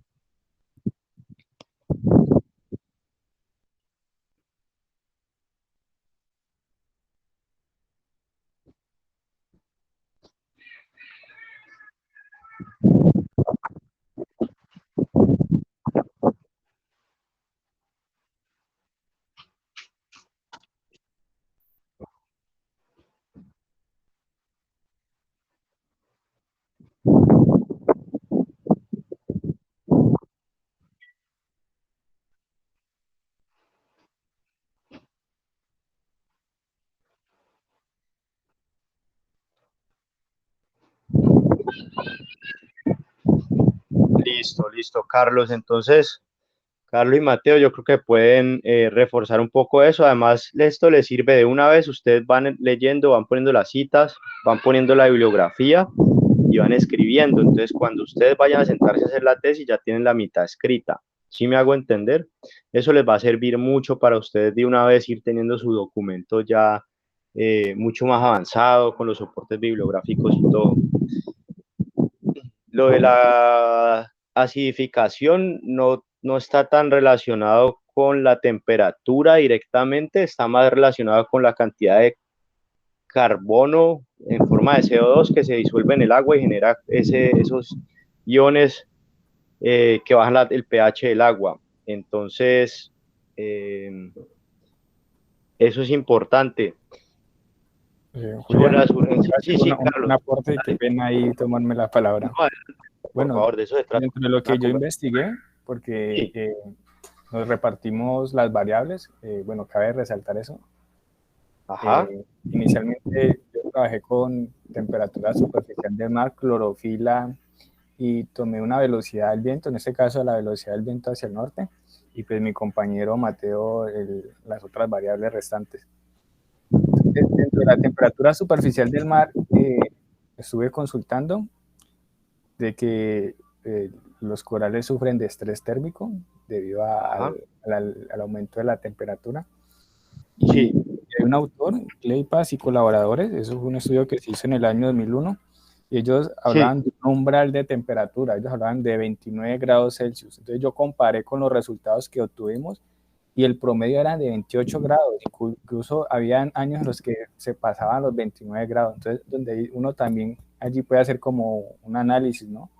Listo, listo, Carlos. Entonces, Carlos y Mateo, yo creo que pueden reforzar un poco eso. Además, esto les sirve de una vez. Ustedes van leyendo, van poniendo las citas, van poniendo la bibliografía y van escribiendo. Entonces, cuando ustedes vayan a sentarse a hacer la tesis, ya tienen la mitad escrita. ¿Sí me hago entender? Eso les va a servir mucho para ustedes de una vez ir teniendo su documento ya mucho más avanzado con los soportes bibliográficos y todo. Lo de la acidificación no está tan relacionado con la temperatura directamente, está más relacionado con la cantidad de carbono en forma de CO2 que se disuelve en el agua y genera esos iones que bajan el pH del agua. Entonces, eso es importante. Sobre
Julián,
las urgencias,
hacer
sí, sí,
un
Carlos.
aporte, qué pena ahí tomarme la palabra.
No, por
Bueno,
favor, de eso se trata.
dentro de lo
Una
que yo
conversación.
investigué, porque
Sí,
nos repartimos las variables, bueno, cabe resaltar eso.
ajá,
Inicialmente yo trabajé con temperatura superficial del mar, clorofila y tomé una velocidad del viento, en este caso la velocidad del viento hacia el norte, y pues mi compañero Mateo las otras variables restantes. Entonces, dentro de la temperatura superficial del mar, estuve consultando de que los corales sufren de estrés térmico debido
ajá,
al aumento de la temperatura. Y
sí,
hay un autor, Claypas y colaboradores, eso fue un estudio que se hizo en el año 2001, y ellos
sí.
hablaban de un umbral de temperatura, ellos hablaban de 29 grados Celsius. Entonces yo comparé con los resultados que obtuvimos y el promedio era de 28 grados, incluso habían años en los que se pasaban los 29 grados, entonces donde uno también allí puede hacer como un análisis, ¿no?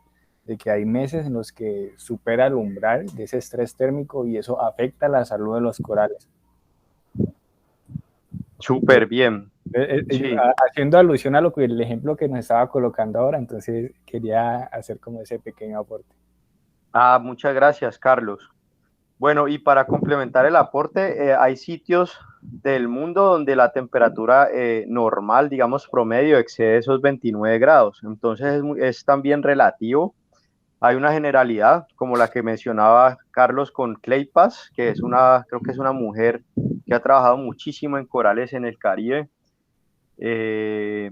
De que hay meses en los que supera el umbral de ese estrés térmico y eso afecta la salud de los corales.
Súper bien. Sí.
Haciendo alusión a lo que el ejemplo que nos estaba colocando ahora, entonces quería hacer como ese pequeño aporte.
Muchas gracias, Carlos. Bueno, y para complementar el aporte, hay sitios del mundo donde la temperatura normal, digamos promedio, excede esos 29 grados. Entonces es también relativo. Hay una generalidad, como la que mencionaba Carlos con Claypas, que es creo que es una mujer que ha trabajado muchísimo en corales en el Caribe. Eh,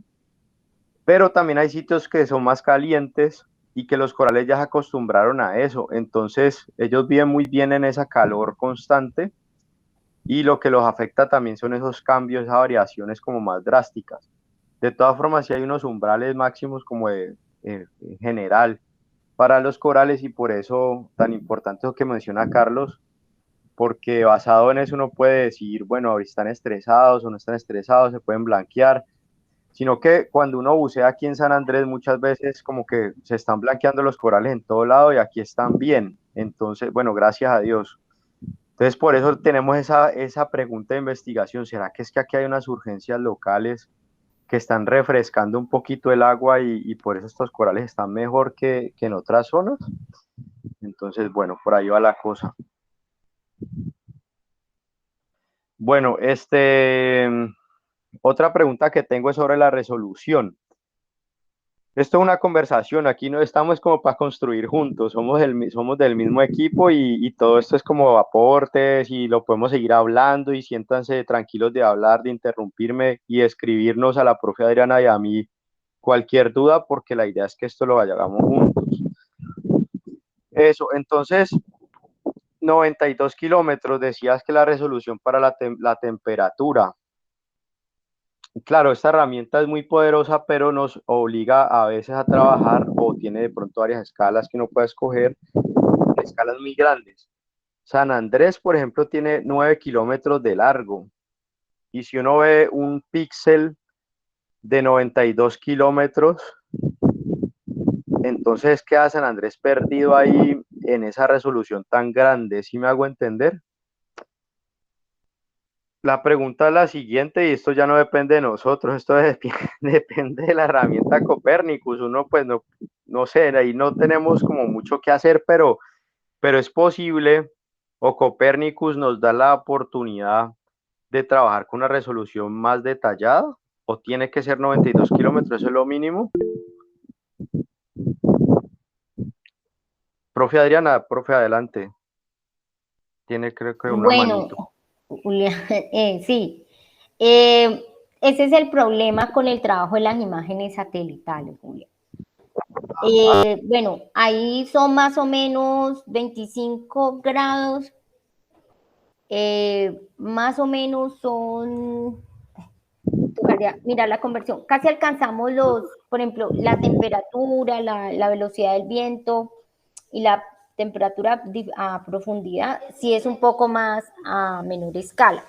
pero también hay sitios que son más calientes y que los corales ya se acostumbraron a eso, entonces ellos viven muy bien en esa calor constante y lo que los afecta también son esos cambios, esas variaciones como más drásticas. De todas formas, sí hay unos umbrales máximos como en general para los corales y por eso tan importante lo que menciona Carlos, porque basado en eso uno puede decir, bueno, están estresados o no están estresados, se pueden blanquear, sino que cuando uno bucea aquí en San Andrés muchas veces como que se están blanqueando los corales en todo lado y aquí están bien. Entonces, bueno, gracias a Dios. Entonces, por eso tenemos esa pregunta de investigación. ¿Será que es que aquí hay unas urgencias locales que están refrescando un poquito el agua y por eso estos corales están mejor que en otras zonas? Entonces, bueno, por ahí va la cosa. Bueno, otra pregunta que tengo es sobre la resolución. Esto es una conversación, aquí no estamos como para construir juntos, somos del mismo equipo y todo esto es como aportes y lo podemos seguir hablando y siéntanse tranquilos de hablar, de interrumpirme y escribirnos a la profe Adriana y a mí cualquier duda porque la idea es que esto lo vayamos juntos. Eso, entonces 92 kilómetros, decías que la resolución para la temperatura. Claro, esta herramienta es muy poderosa, pero nos obliga a veces a trabajar o tiene de pronto varias escalas que uno puede escoger, escalas muy grandes. San Andrés, por ejemplo, tiene 9 kilómetros de largo. Y si uno ve un píxel de 92 kilómetros, entonces queda San Andrés perdido ahí en esa resolución tan grande. ¿Sí me hago entender? La pregunta es la siguiente, y esto ya no depende de nosotros, esto depende de la herramienta Copernicus. Uno, pues, no sé, ahí no tenemos como mucho que hacer, pero es posible, o Copernicus nos da la oportunidad de trabajar con una resolución más detallada, o tiene que ser 92 kilómetros, eso es lo mínimo. Profe Adriana, profe, adelante. Tiene, creo que una manito.
Bueno, Julián, sí. Ese es el problema con el trabajo de las imágenes satelitales, Julián. Bueno, ahí son más o menos 25 grados, más o menos son, tocaría mirar la conversión, casi alcanzamos por ejemplo, la temperatura, la velocidad del viento y la temperatura a profundidad, sí es un poco más a menor escala.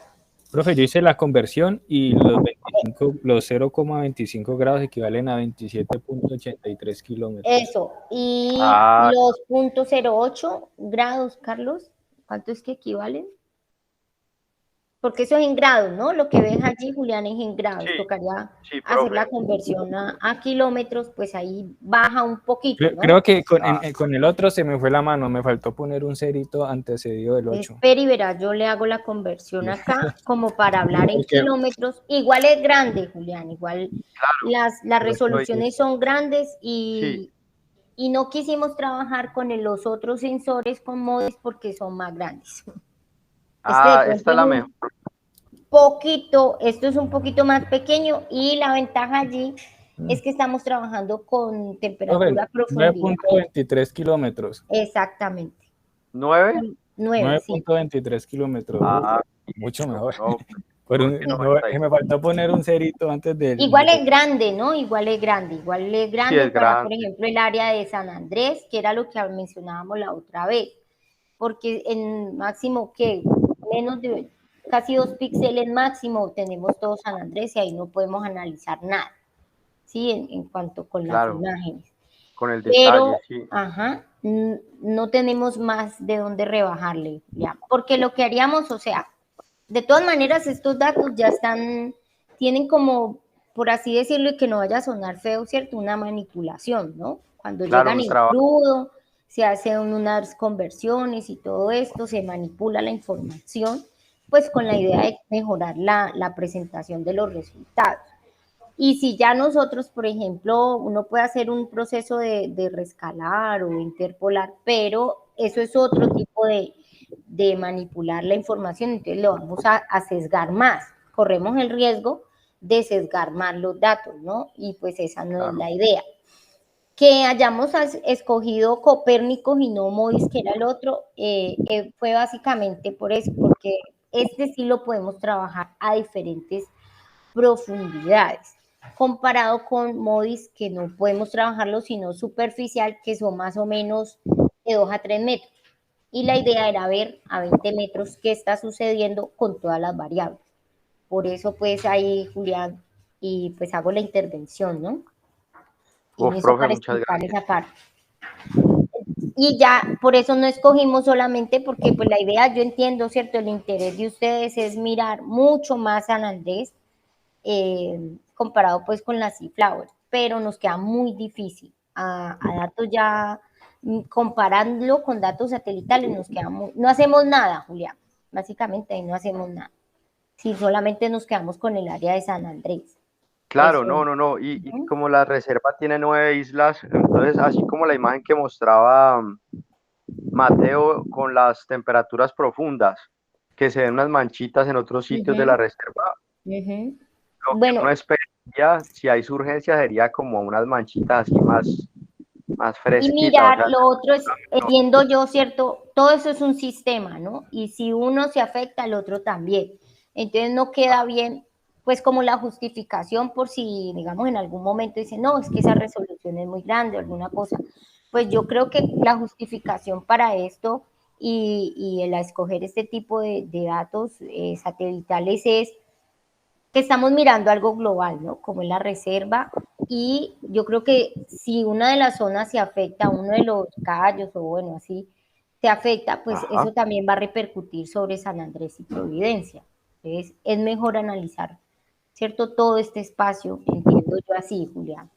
Profe, yo hice la conversión y los 0,25 grados equivalen a 27,83 kilómetros.
Eso, y los 0.08 grados, Carlos, ¿cuánto es que equivalen? Porque eso es en grados, ¿no? Lo que ves allí, Julián, es en grados.
Sí,
Tocaría
sí,
hacer
profe.
la conversión a kilómetros, pues ahí baja un poquito, ¿no?
Creo que con el otro se me fue la mano, me faltó poner un cerito antecedido del 8.
Espera y verás, yo le hago la conversión acá como para hablar en kilómetros. Igual es grande, Julián, igual las resoluciones son grandes y no quisimos trabajar con los otros sensores con MODIS porque son más grandes.
Esta es la mejor.
Esto es un poquito más pequeño y la ventaja allí es que estamos trabajando con temperatura profundidad.
9.23 kilómetros.
Exactamente.
9.23 kilómetros. Mucho mejor. Me faltó poner un cerito antes del...
Igual es grande, ¿no? Igual es grande
Sí,
para, por ejemplo, el área de San Andrés, que era lo que mencionábamos la otra vez. Porque en máximo, que menos de casi 2 píxeles máximo tenemos todo San Andrés y ahí no podemos analizar nada, ¿sí? En cuanto con las imágenes.
Con el detalle, sí.
Ajá, no tenemos más de dónde rebajarle, ya. Porque lo que haríamos, o sea, de todas maneras estos datos ya tienen como, por así decirlo, y que no vaya a sonar feo, ¿cierto? Una manipulación, ¿no? Cuando llegan en crudo, se hacen unas conversiones y todo esto, se manipula la información, pues con la idea de mejorar la presentación de los resultados. Y si ya nosotros, por ejemplo, uno puede hacer un proceso de rescalar o interpolar, pero eso es otro tipo de manipular la información, entonces lo vamos a sesgar más. Corremos el riesgo de sesgar más los datos, ¿no? Y pues esa no es la idea. Que hayamos escogido Copérnicos y no MODIS, que era el otro, fue básicamente por eso, porque este sí lo podemos trabajar a diferentes profundidades, comparado con MODIS, que no podemos trabajarlo sino superficial, que son más o menos de 2 a 3 metros. Y la idea era ver a 20 metros qué está sucediendo con todas las variables. Por eso, pues, ahí, Julián, y pues hago la intervención, ¿no?
Profe, muchas gracias.
Esa parte. Y ya, por eso no escogimos solamente porque, pues, la idea, yo entiendo, ¿cierto? El interés de ustedes es mirar mucho más San Andrés, comparado, pues, con la Seaflower, pero nos queda muy difícil. A datos ya, comparándolo con datos satelitales, nos queda no hacemos nada, Julián. Básicamente ahí no hacemos nada. Sí, solamente nos quedamos con el área de San Andrés.
Claro,
Eso es.
no. Y
Ujú,
como la reserva tiene 9 islas, entonces así como la imagen que mostraba Mateo con las temperaturas profundas, que se ven unas manchitas en otros sitios de la
ujú,
reserva,
ujú.
lo que
Bueno,
uno esperaría, si hay surgencia, sería como unas manchitas así más
y
fresquitas, o
mirar,
sea,
lo otro es, entiendo yo, ¿cierto? Todo eso es un sistema, ¿no? Y si uno se afecta, el otro también. Entonces no queda bien, pues como la justificación por si, digamos, en algún momento dicen, no, es que esa resolución es muy grande o alguna cosa. Pues yo creo que la justificación para esto y el escoger este tipo de datos satelitales es que estamos mirando algo global, ¿no? Como es la reserva. Y yo creo que si una de las zonas se afecta, uno de los callos o bueno, así, se afecta, pues
ajá.
eso también va a repercutir sobre San Andrés y Providencia. Entonces, es mejor analizar, ¿cierto? Todo este espacio, entiendo yo así, Julián.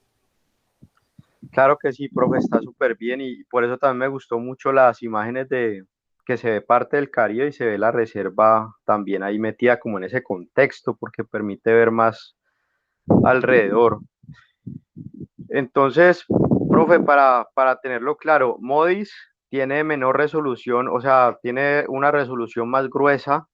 Claro que sí, profe, está súper bien y por eso también me gustó mucho las imágenes de que se ve parte del Caribe y se ve la reserva también ahí metida como en ese contexto porque permite ver más alrededor. Entonces, profe, para tenerlo claro, Modis tiene menor resolución, o sea, tiene una resolución más gruesa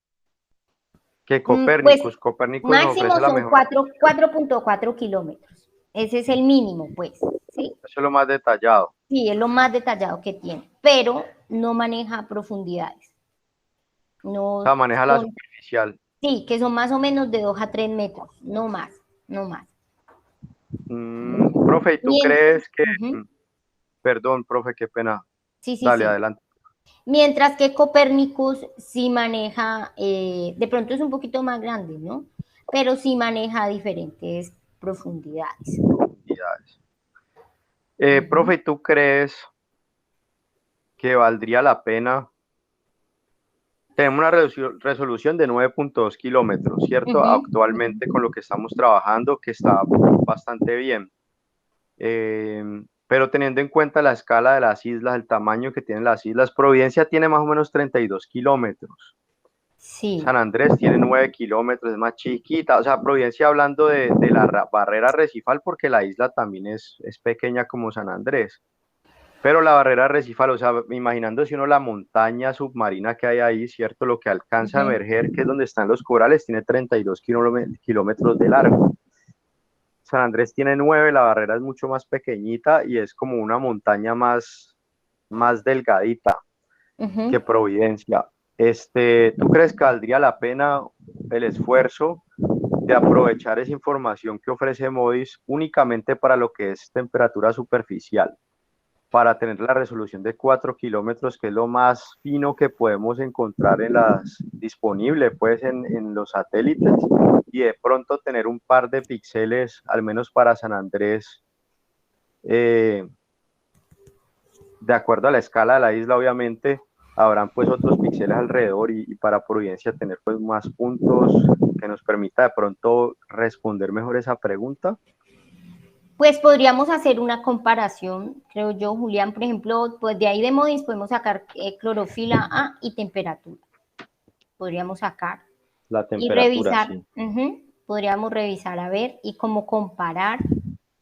que
Pues
Copérnicus. Copérnicus nos
máximo
ofrece la
son
mejor,
4.4 kilómetros. Ese es el mínimo, pues, ¿sí?
eso es lo más detallado.
Sí, es lo más detallado que tiene, pero no maneja profundidades.
O
No
sea, maneja la
son,
superficial.
sí, que son más o menos de 2 a 3 metros, no más, no más.
Profe, ¿y tú
Mien-
crees que,
Ujú,
perdón, profe, qué pena,
sí, sí,
dale,
sí.
adelante.
Mientras que Copernicus sí maneja, de pronto es un poquito más grande, ¿no? Pero sí maneja diferentes profundidades.
Profundidades.
Ujú,
Profe, ¿y tú crees que valdría la pena? Tenemos una resolución de 9.2 kilómetros, ¿cierto?
ujú.
Actualmente con lo que estamos trabajando, que está bastante bien. Pero teniendo en cuenta la escala de las islas, el tamaño que tienen las islas, Providencia tiene más o menos 32 kilómetros.
Sí.
San Andrés tiene 9 kilómetros, es más chiquita. O sea, Providencia hablando de la barrera arrecifal, porque la isla también es pequeña como San Andrés. Pero la barrera arrecifal, o sea, imaginándose uno la montaña submarina que hay ahí, ¿cierto? Lo que alcanza a
Ujú.
emerger, que es donde están los corales, tiene 32 kilómetros de largo. San Andrés tiene 9, la barrera es mucho más pequeñita y es como una montaña más delgadita que
Ujú.
Providencia. ¿Tú crees que valdría la pena el esfuerzo de aprovechar esa información que ofrece Modis únicamente para lo que es temperatura superficial, para tener la resolución de 4 kilómetros, que es lo más fino que podemos encontrar disponible pues en los satélites, y de pronto tener un par de píxeles, al menos para San Andrés, eh, de acuerdo a la escala de la isla, obviamente, habrán pues otros píxeles alrededor y para Providencia tener pues más puntos que nos permita de pronto responder mejor esa pregunta.
Pues podríamos hacer una comparación, creo yo, Julián, por ejemplo, pues de ahí de Modis podemos sacar clorofila A y temperatura. Podríamos sacar
La
y
temperatura,
revisar,
sí.
podríamos revisar a ver y cómo comparar.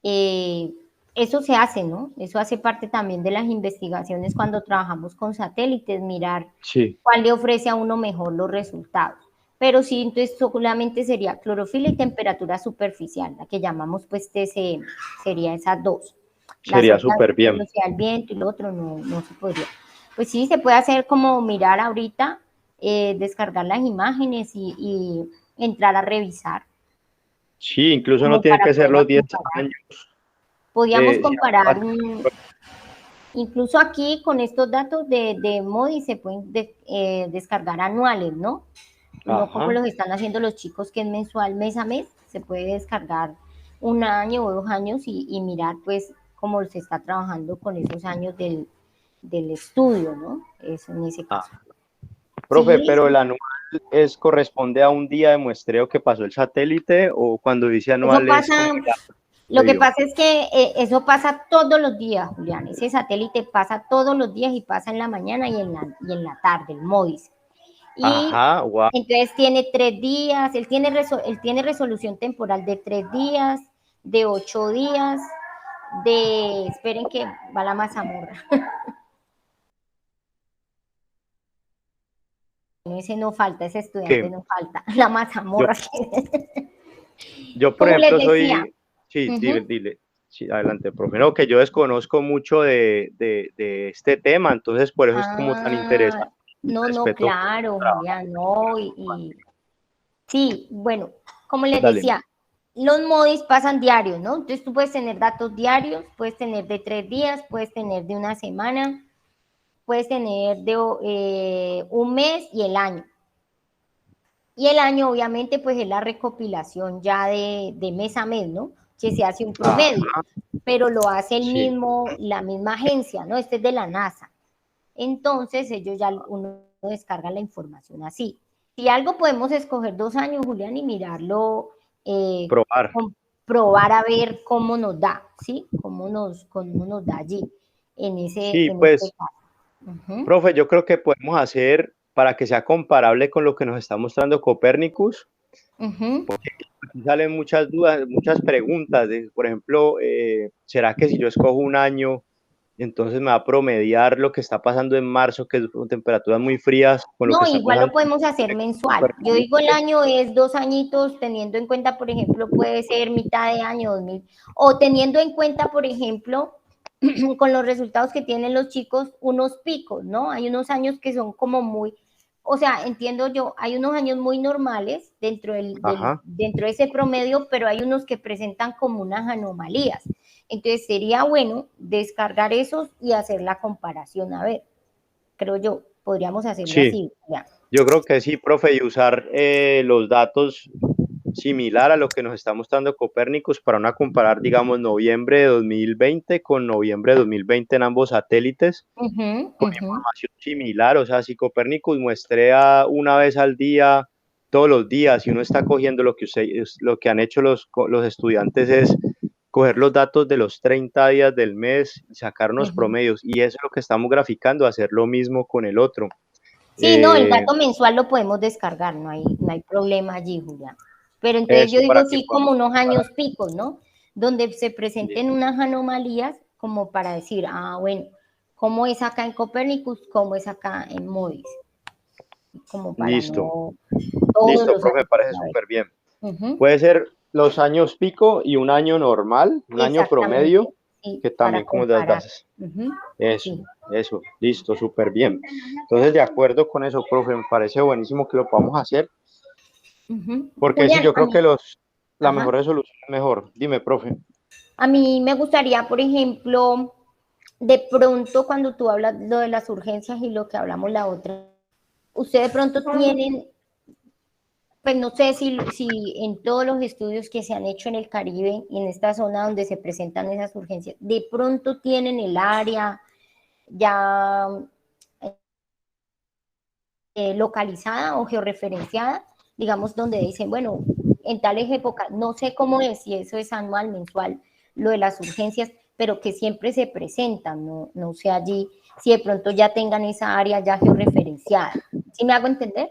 eh, Eso se hace, ¿no? Eso hace parte también de las investigaciones cuando trabajamos con satélites, mirar
Sí.
cuál le ofrece a uno mejor los resultados. Pero sí, entonces solamente sería clorofila y temperatura superficial, la que llamamos pues TCM, sería esas dos. Las
Sería
otras,
súper bien.
velocidad del viento y lo otro no se podría. Pues sí, se puede hacer como mirar ahorita, descargar las imágenes y entrar a revisar,
Sí, incluso no
como
tienen
para
que ser
poderla
los 10
comparar.
años.
Podríamos
Si
comparar, incluso aquí con estos datos de MODI se pueden descargar anuales, ¿no? No como
ajá.
los están haciendo los chicos que es mensual, mes a mes, se puede descargar 1 año o 2 años y mirar pues cómo se está trabajando con esos años del estudio, ¿no? Eso en ese
Ah,
caso.
profe,
Sí,
pero el
sí.
anual corresponde a un día de muestreo que pasó el satélite, o cuando dice
Eso
anual es como
pasa,
el año
lo que
medio.
pasa es que eso pasa todos los días, Julián. Ese satélite pasa todos los días y pasa en la mañana y en la tarde, el MODIS. Y
Ajá, wow.
entonces tiene 3 días, él tiene resolución temporal de 3 días, de 8 días, esperen que va la mazamorra. Ese no falta, ese estudiante no falta, la
Yo,
mazamorra.
yo, por
Como les
ejemplo,
decía,
soy, sí,
uh-huh.
dile, sí, adelante, profe. No, que yo desconozco mucho de este tema, entonces por eso es como tan interesante.
No,
Respeto.
claro, Julián, no, sí, bueno, como les
Dale.
decía, los modis pasan diarios, ¿no? Entonces tú puedes tener datos diarios, puedes tener de 3 días, puedes tener de una semana, puedes tener de un mes y el año. Y el año, obviamente, pues es la recopilación ya de mes a mes, ¿no? Que se hace un promedio, pero lo hace
Sí.
la misma agencia, ¿no? Este es de la NASA. Entonces, ellos ya uno descarga la información así. Si algo podemos escoger 2 años, Julián, y mirarlo,
Probar.
probar a ver cómo nos da, ¿sí? Cómo nos da allí,
Sí,
en este
pues,
caso. Uh-huh.
profe, yo creo que podemos hacer para que sea comparable con lo que nos está mostrando Copérnicus.
Uh-huh.
Aquí salen muchas dudas, muchas preguntas. Por ejemplo, ¿será que si yo escojo un año, entonces me va a promediar lo que está pasando en marzo, que son temperaturas muy frías, con lo
No,
que está
igual
pasando
lo podemos hacer
en
mensual. Yo digo el
Copérnicus?
año es 2 añitos, teniendo en cuenta, por ejemplo, puede ser mitad de año 2000, o teniendo en cuenta, por ejemplo, con los resultados que tienen los chicos, unos picos, ¿no? Hay unos años que son como muy, o sea, entiendo yo, hay unos años muy normales
Ajá.
dentro de ese promedio, pero hay unos que presentan como unas anomalías. Entonces sería bueno descargar esos y hacer la comparación, a ver, creo yo, podríamos hacerlo
Sí,
así, ya.
yo creo que sí, profe, y usar los datos similar a lo que nos está mostrando Copérnicus para una comparar, digamos, noviembre de 2020 con noviembre de 2020 en ambos satélites,
Uh-huh,
con
uh-huh.
información similar. O sea, si Copérnicus muestrea una vez al día, todos los días, y uno está cogiendo lo que han hecho los estudiantes es coger los datos de los 30 días del mes y sacar unos
Uh-huh.
promedios, y eso es lo que estamos graficando, hacer lo mismo con el otro.
Sí, no, el
Eh,
dato mensual lo podemos descargar, no hay problema allí, Julián. Pero entonces yo
eso para
digo
que
sí como
podamos
unos
comparar.
años picos, ¿no? Donde se presenten unas anomalías como para decir, bueno, ¿cómo es acá en Copernicus? ¿Cómo es acá en Modis? Como para
Listo,
no todos
listo,
los
profe, me
años.
parece
A ver.
súper bien.
Uh-huh.
Puede ser los años pico y un año normal, un año
Exactamente,
promedio,
sí,
que
para
también como las
comparar.
das.
Uh-huh.
Eso,
Sí.
eso, listo, súper bien. Entonces, de acuerdo con eso, profe, me parece buenísimo que lo podamos hacer,
Uh-huh.
porque sí,
Julián,
yo creo que la
ajá.
mejor resolución es mejor. Dime, profe.
A mí me gustaría, por ejemplo, de pronto cuando tú hablas lo de las urgencias y lo que hablamos la otra, ustedes de pronto tienen, pues no sé si en todos los estudios que se han hecho en el Caribe y en esta zona donde se presentan esas urgencias, de pronto tienen el área ya localizada o georreferenciada, digamos, donde dicen, bueno, en tales épocas, no sé cómo es, si eso es anual, mensual, lo de las urgencias, pero que siempre se presentan, no sé allí, si de pronto ya tengan esa área ya georreferenciada. ¿Sí me hago entender?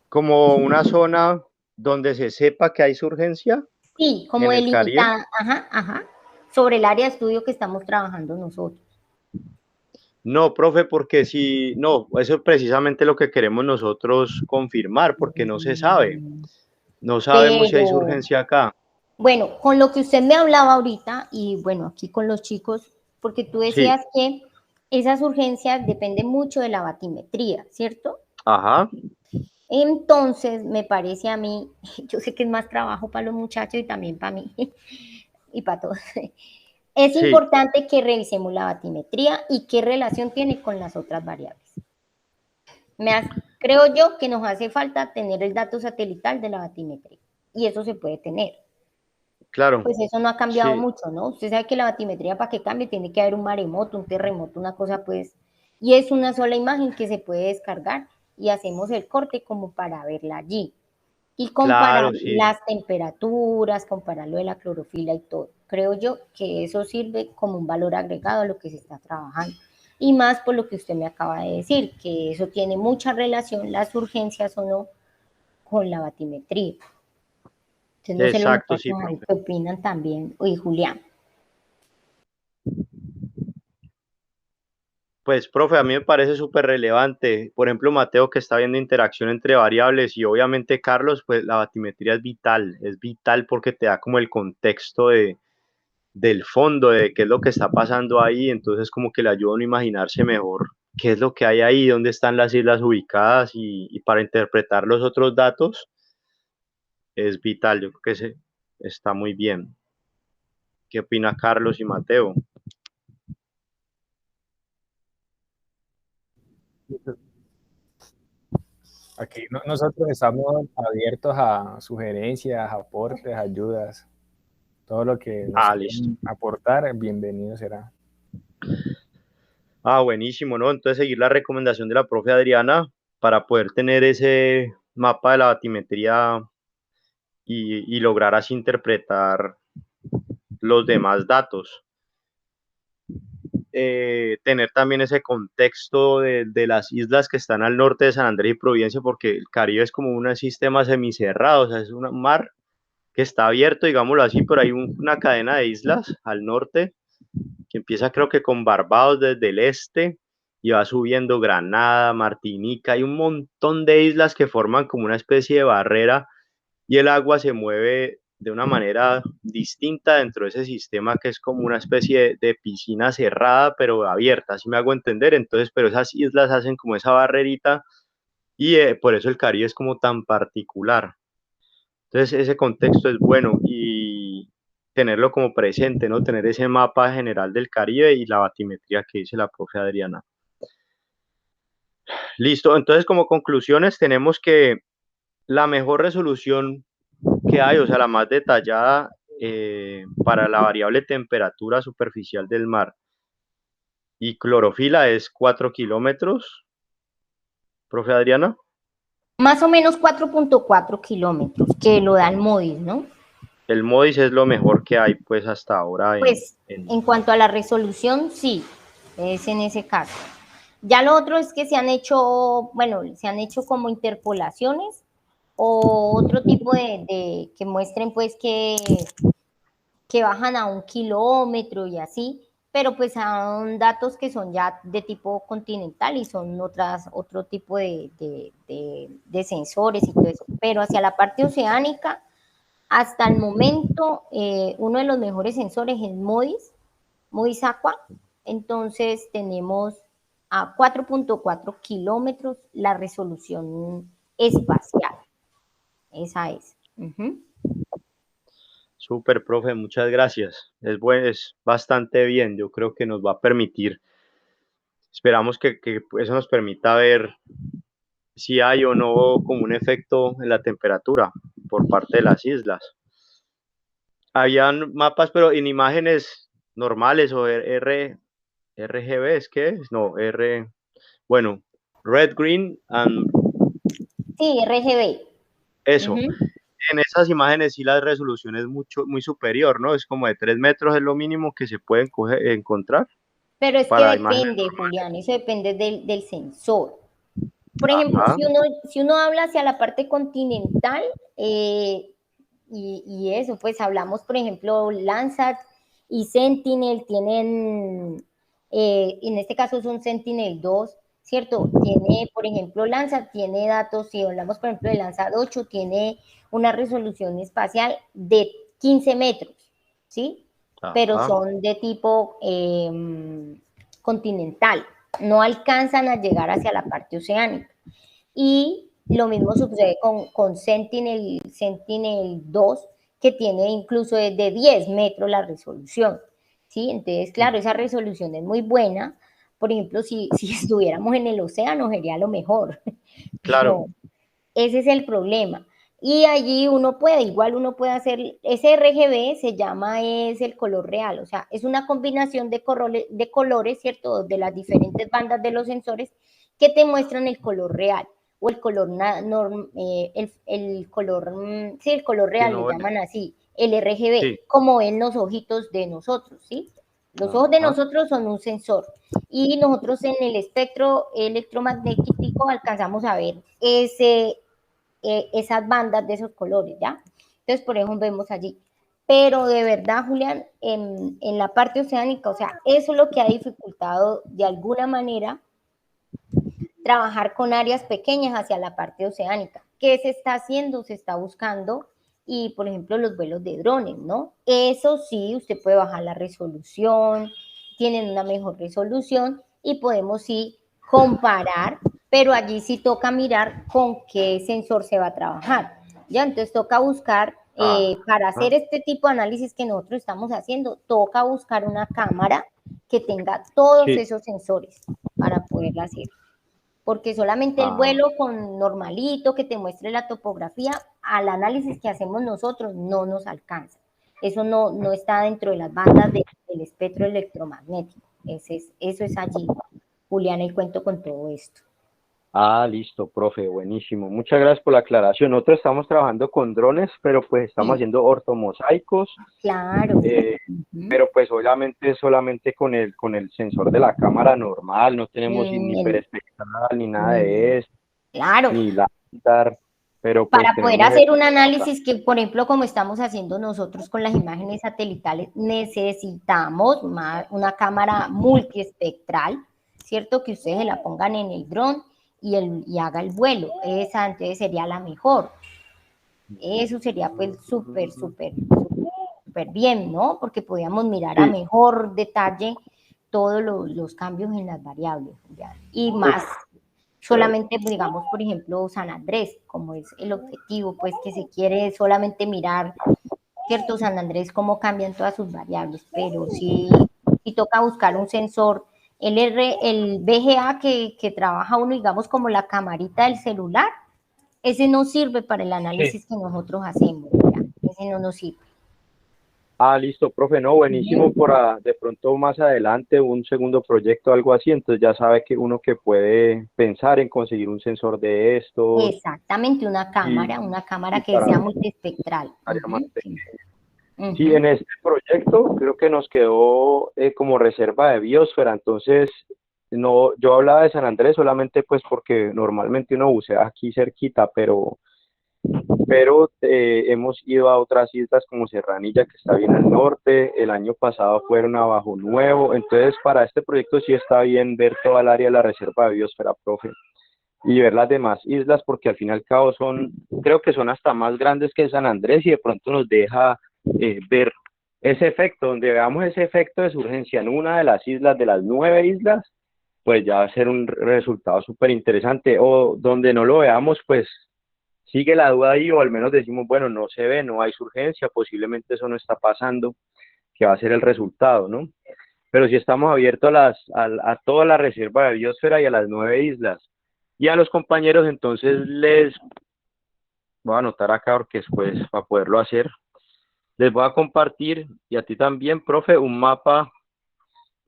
Como una zona donde se sepa que hay urgencia
Sí, como
en el Caribe.
delimitada, ajá, sobre el área de estudio que estamos trabajando nosotros.
No, profe, porque si, no, eso es precisamente lo que queremos nosotros confirmar, porque no se sabe. No sabemos si hay
Pero
urgencia acá.
bueno, con lo que usted me hablaba ahorita y bueno, aquí con los chicos, porque tú
Sí,
decías que esas urgencias dependen mucho de la batimetría, ¿cierto?
ajá,
Entonces, me parece a mí, yo sé que es más trabajo para los muchachos y también para mí y para todos. Es
sí,
importante que revisemos la batimetría y qué relación tiene con las otras variables. Creo yo que nos hace falta tener el dato satelital de la batimetría y eso se puede tener.
claro,
Pues eso no ha cambiado
sí,
mucho, ¿no? Usted sabe que la batimetría para que cambie tiene que haber un maremoto, un terremoto, una cosa pues, y es una sola imagen que se puede descargar y hacemos el corte como para verla allí y comparar
claro, sí.
las temperaturas, comparar lo de la clorofila y todo. Creo yo que eso sirve como un valor agregado a lo que se está trabajando. y más por lo que usted me acaba de decir, que eso tiene mucha relación, las urgencias o no, con la batimetría. Entonces, no sé los
Exacto, sí,
muchachos ahí
profe.
qué opinan también, y Julián.
Pues, profe, a mí me parece súper relevante. Por ejemplo, Mateo, que está viendo interacción entre variables, y obviamente Carlos, pues la batimetría es vital porque te da como el contexto del fondo, de qué es lo que está pasando ahí, entonces como que le ayuda a uno a imaginarse mejor qué es lo que hay ahí, dónde están las islas ubicadas, y para interpretar los otros datos es vital. Yo creo que está muy bien. ¿Qué opina Carlos y Mateo?
Aquí nosotros estamos abiertos a sugerencias, aportes, ayudas. Todo lo que nos
Ah, listo.
quieran aportar, bienvenido será.
Ah, buenísimo, ¿no? Entonces seguir la recomendación de la profe Adriana para poder tener ese mapa de la batimetría y lograr así interpretar los demás datos. Tener también ese contexto de las islas que están al norte de San Andrés y Providencia, porque el Caribe es como un sistema semicerrado, o sea, es un mar que está abierto, digámoslo así, pero hay una cadena de islas al norte que empieza creo que con Barbados desde el este y va subiendo Granada, Martinica, hay un montón de islas que forman como una especie de barrera y el agua se mueve de una manera distinta dentro de ese sistema que es como una especie de piscina cerrada pero abierta, así me hago entender. Entonces, pero esas islas hacen como esa barrerita y por eso el Caribe es como tan particular. Entonces ese contexto es bueno y tenerlo como presente, ¿no? Tener ese mapa general del Caribe y la batimetría que dice la profe Adriana. Listo, entonces como conclusiones tenemos que la mejor resolución que hay, o sea, la más detallada para la variable temperatura superficial del mar y clorofila es 4 kilómetros, profe Adriana.
Más o menos 4.4 kilómetros, que lo da el MODIS, ¿no?
El MODIS es lo mejor que hay pues hasta ahora
Pues en cuanto a la resolución, sí, es en ese caso. Ya lo otro es que se han hecho, bueno, se han hecho como interpolaciones o otro tipo de que muestren pues que bajan a 1 kilómetro y así, pero pues son datos que son ya de tipo continental y son otro tipo de sensores y todo eso. Pero hacia la parte oceánica, hasta el momento, uno de los mejores sensores es MODIS Aqua. Entonces tenemos a 4.4 kilómetros la resolución espacial. Esa es.
Súper, profe, muchas gracias. Es bastante bien. Yo creo que nos va a permitir, esperamos que eso nos permita ver si hay o no como un efecto en la temperatura por parte de las islas. Habían mapas, pero en imágenes normales o RGB, ¿es qué es? No, bueno, Red, Green and
Sí, RGB.
eso. En esas imágenes sí la resolución es muy superior, ¿no? Es como de 3 metros, es lo mínimo que se puede encontrar
Pero es que
para imágenes.
depende, Julián, eso depende del sensor. Por ejemplo,
Ajá,
si uno habla hacia la parte continental, y eso, pues hablamos, por ejemplo, Landsat y Sentinel tienen, en este caso es un Sentinel-2, ¿cierto? Tiene, por ejemplo, Landsat tiene datos, si hablamos, por ejemplo, de Landsat 8, tiene una resolución espacial de 15 metros, ¿sí? Pero
ajá.
son de tipo continental, no alcanzan a llegar hacia la parte oceánica. Y lo mismo sucede con Sentinel 2, que tiene incluso de 10 metros la resolución, ¿sí? Entonces, claro, esa resolución es muy buena. Por ejemplo, si estuviéramos en el océano sería lo mejor,
Claro,
pero ese es el problema. Y allí igual uno puede hacer, ese RGB se llama, es el color real, o sea, es una combinación de colores, ¿cierto? De las diferentes bandas de los sensores que te muestran el color real, o el color, el color, sí, el color
que
real, le
no,
llaman así, el RGB,
sí,
como ven los ojitos de nosotros, ¿sí? Los ojos de nosotros son un sensor y nosotros en el espectro electromagnético alcanzamos a ver esas bandas de esos colores, ¿ya? Entonces, por ejemplo, vemos allí. Pero de verdad, Julián, en la parte oceánica, o sea, eso es lo que ha dificultado de alguna manera trabajar con áreas pequeñas hacia la parte oceánica. ¿Qué se está haciendo? Se está buscando y, por ejemplo, los vuelos de drones, ¿no? Eso sí, usted puede bajar la resolución, tienen una mejor resolución y podemos sí comparar, pero allí sí toca mirar con qué sensor se va a trabajar. Ya, entonces toca buscar, para hacer este tipo de análisis que nosotros estamos haciendo, toca buscar una cámara que tenga todos esos sensores para poderla hacer. Porque solamente el vuelo con normalito que te muestre la topografía, al análisis que hacemos nosotros no nos alcanza. Eso no está dentro de las bandas del espectro electromagnético. Eso es allí, Juliana, y cuento con todo esto.
Listo, profe, buenísimo. Muchas gracias por la aclaración. Nosotros estamos trabajando con drones, pero pues estamos haciendo ortomosaicos.
Claro.
Pero pues obviamente solamente con el sensor de la cámara normal, no tenemos ni hiperespectral ni nada de eso.
Claro.
Ni LiDAR, pero pues
para poder hacer un análisis que, por ejemplo, como estamos haciendo nosotros con las imágenes satelitales, necesitamos una cámara multiespectral, ¿cierto? Que ustedes se la pongan en el dron y haga el vuelo. Esa entonces sería la mejor. Eso sería pues súper bien, ¿no? Porque podíamos mirar a mejor detalle todos los cambios en las variables. ¿ya? Y más, solamente, digamos, por ejemplo, San Andrés, como es el objetivo, pues que se quiere solamente mirar, ¿cierto? San Andrés, cómo cambian todas sus variables, pero sí toca buscar un sensor. El VGA que trabaja uno, digamos, como la camarita del celular, ese no sirve para el análisis que nosotros hacemos, ¿ya? Ese no nos sirve.
Listo, profe, no, buenísimo para de pronto más adelante un segundo proyecto o algo así, entonces ya sabe que uno que puede pensar en conseguir un sensor de estos.
Exactamente, una cámara que sea multiespectral.
Sí, en este proyecto creo que nos quedó como reserva de biosfera, entonces no, yo hablaba de San Andrés solamente pues porque normalmente uno bucea aquí cerquita, pero hemos ido a otras islas como Serranilla, que está bien al norte. El año pasado fueron a Bajo Nuevo. Entonces, para este proyecto sí está bien ver toda el área de la reserva de biosfera, profe, y ver las demás islas, porque al fin y al cabo creo que son hasta más grandes que San Andrés y de pronto nos deja ver ese efecto, donde veamos ese efecto de surgencia en una de las islas, de las 9 islas, pues ya va a ser un resultado súper interesante. O donde no lo veamos, pues sigue la duda ahí, o al menos decimos, bueno, no se ve, no hay surgencia, posiblemente eso no está pasando, que va a ser el resultado, ¿no? Pero sí estamos abiertos a toda la reserva de biosfera y a las 9 islas. Y a los compañeros, entonces, les voy a anotar acá, porque después, para poderlo hacer, les voy a compartir, y a ti también, profe, un mapa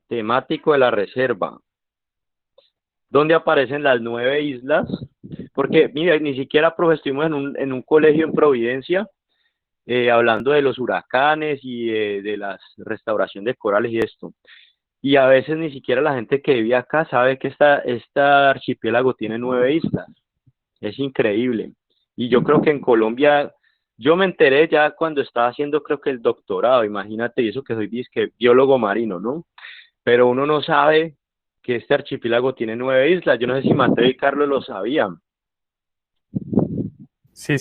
temático de la reserva, donde aparecen las 9 islas, porque mira, ni siquiera, profe, estuvimos en un colegio en Providencia, hablando de los huracanes y de la restauración de corales y esto, y a veces ni siquiera la gente que vive acá sabe que esta archipiélago tiene 9 islas, es increíble, y yo creo que en Colombia, yo me enteré ya cuando estaba haciendo creo que el doctorado, imagínate, y eso que soy biólogo marino, ¿no? Pero uno no sabe que este archipiélago tiene 9 islas. Yo no sé si Mateo y Carlos lo sabían.
Sí,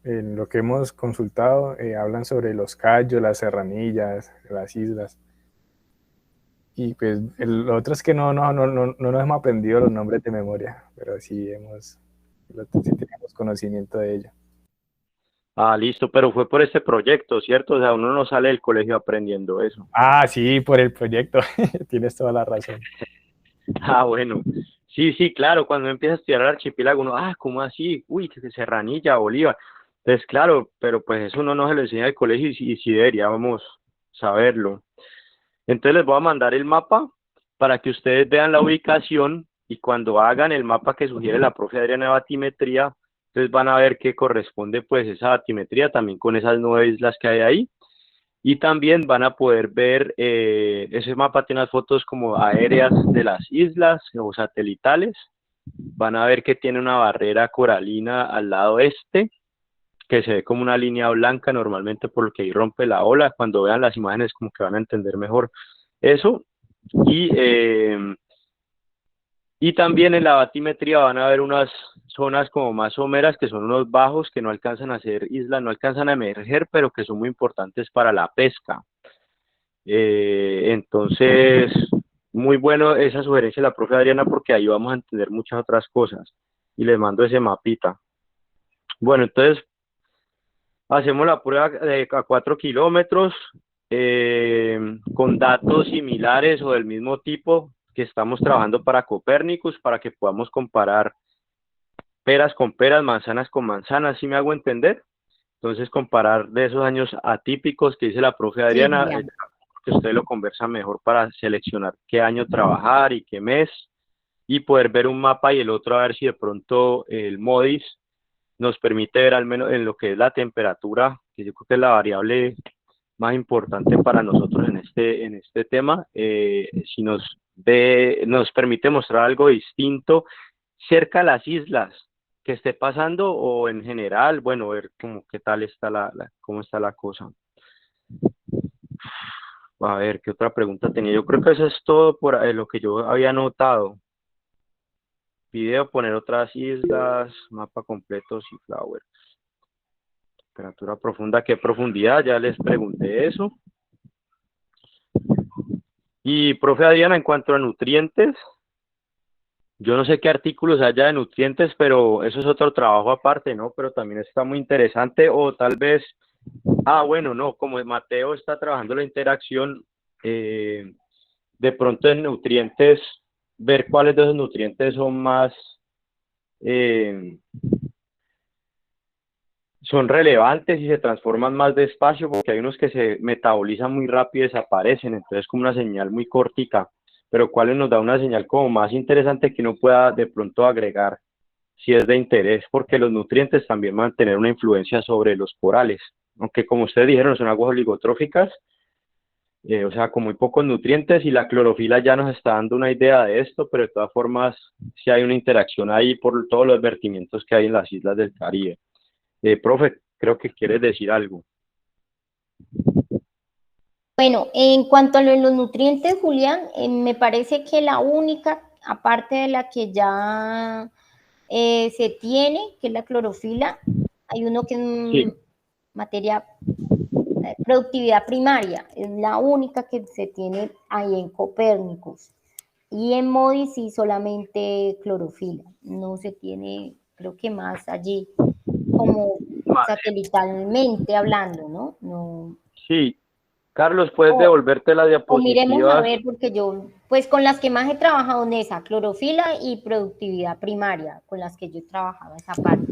en lo que hemos consultado hablan sobre los cayos, las serranillas, las islas. Y pues lo otro es que no nos hemos aprendido los nombres de memoria, pero sí tenemos conocimiento de ello.
Listo, pero fue por este proyecto, ¿cierto? O sea, uno no sale del colegio aprendiendo eso.
Sí, por el proyecto, tienes toda la razón.
Bueno, sí, claro, cuando empieza a estudiar el archipiélago, uno, ¿cómo así? Uy, que Serranilla, Bolívar. Entonces, claro, pero pues eso uno no se lo enseña en el colegio y sí deberíamos saberlo. Entonces les voy a mandar el mapa para que ustedes vean la ubicación y cuando hagan el mapa que sugiere la profe Adriana de batimetría, entonces van a ver que corresponde pues esa batimetría también con esas 9 islas que hay ahí.
Y también van a poder ver, ese mapa tiene unas fotos como aéreas de las islas o satelitales. Van a ver que tiene una barrera coralina al lado este, que se ve como una línea blanca normalmente porque ahí rompe la ola. Cuando vean las imágenes como que van a entender mejor eso. Y también en la batimetría van a ver unas zonas como más someras, que son unos bajos que no alcanzan a ser islas, no alcanzan a emerger, pero que son muy importantes para la pesca. Entonces, muy bueno esa sugerencia de la profe Adriana, porque ahí vamos a entender muchas otras cosas. Y les mando ese mapita. Bueno, entonces hacemos la prueba a 4 kilómetros, con datos similares o del mismo tipo que estamos trabajando para Copernicus, para que podamos comparar peras con peras, manzanas con manzanas, ¿sí me hago entender? Entonces, comparar de esos años atípicos que dice la profe Adriana,
Sí,
que usted lo conversa mejor para seleccionar qué año trabajar y qué mes, y poder ver un mapa y el otro a ver si de pronto el MODIS nos permite ver al menos en lo que es la temperatura, que yo creo que es la variable más importante para nosotros en este tema, si nos permite mostrar algo distinto cerca a las islas que esté pasando o en general, bueno, ver cómo qué tal está cómo está la cosa. A ver, ¿qué otra pregunta tenía? Yo creo que eso es todo por lo que yo había notado. Video, poner otras islas, mapa completo, y flower. Temperatura profunda, ¿qué profundidad? Ya les pregunté eso. Y, profe Adriana, en cuanto a nutrientes, yo no sé qué artículos haya de nutrientes, pero eso es otro trabajo aparte, ¿no? Pero también está muy interesante, o tal vez, bueno, no, como Mateo está trabajando la interacción, de pronto en nutrientes, ver cuáles de esos nutrientes son más, son relevantes y se transforman más despacio, porque hay unos que se metabolizan muy rápido y desaparecen, entonces como una señal muy cortica, pero cuáles nos da una señal como más interesante que uno pueda de pronto agregar si es de interés, porque los nutrientes también van a tener una influencia sobre los corales, aunque como ustedes dijeron son aguas oligotróficas, o sea, con muy pocos nutrientes, y la clorofila ya nos está dando una idea de esto, pero de todas formas sí hay una interacción ahí por todos los vertimientos que hay en las islas del Caribe. Profe, creo que quieres decir algo.
Bueno, en cuanto a los nutrientes, Julián, me parece que la única, aparte de la que ya se tiene, que es la clorofila, hay uno que es
Sí.
materia, productividad primaria, es la única que se tiene ahí en Copérnicus. Y en MODIS sí solamente clorofila, no se tiene, creo que más allí, como satelitalmente hablando, ¿no? No.
Sí. Carlos, ¿puedes devolverte la
O miremos a
diapositiva?
ver, porque yo, pues con las que más he trabajado en esa, clorofila y productividad primaria, con las que yo trabajaba esa parte.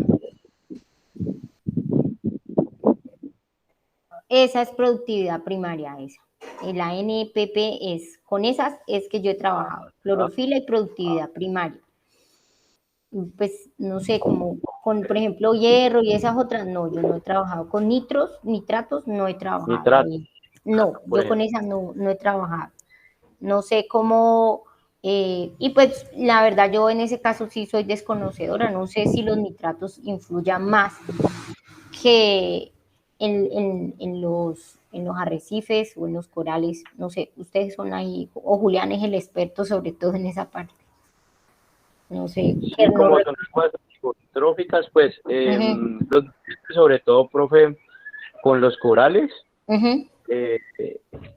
Esa es productividad primaria, esa. La NPP es, con esas es que yo he trabajado, clorofila y productividad primaria. Pues no sé, como con, por ejemplo, hierro y esas otras, no, yo no he trabajado. Con nitratos, no he trabajado.
Nitrato.
No, yo con esas no he trabajado. No sé cómo, y pues la verdad yo en ese caso sí soy desconocedora, no sé si los nitratos influyan más que en los arrecifes o en los corales, no sé, ustedes son ahí, o Julián es el experto sobre todo en esa parte. No sé.
Sí, como son aguas oligotróficas, pues, sobre todo, profe, con los corales,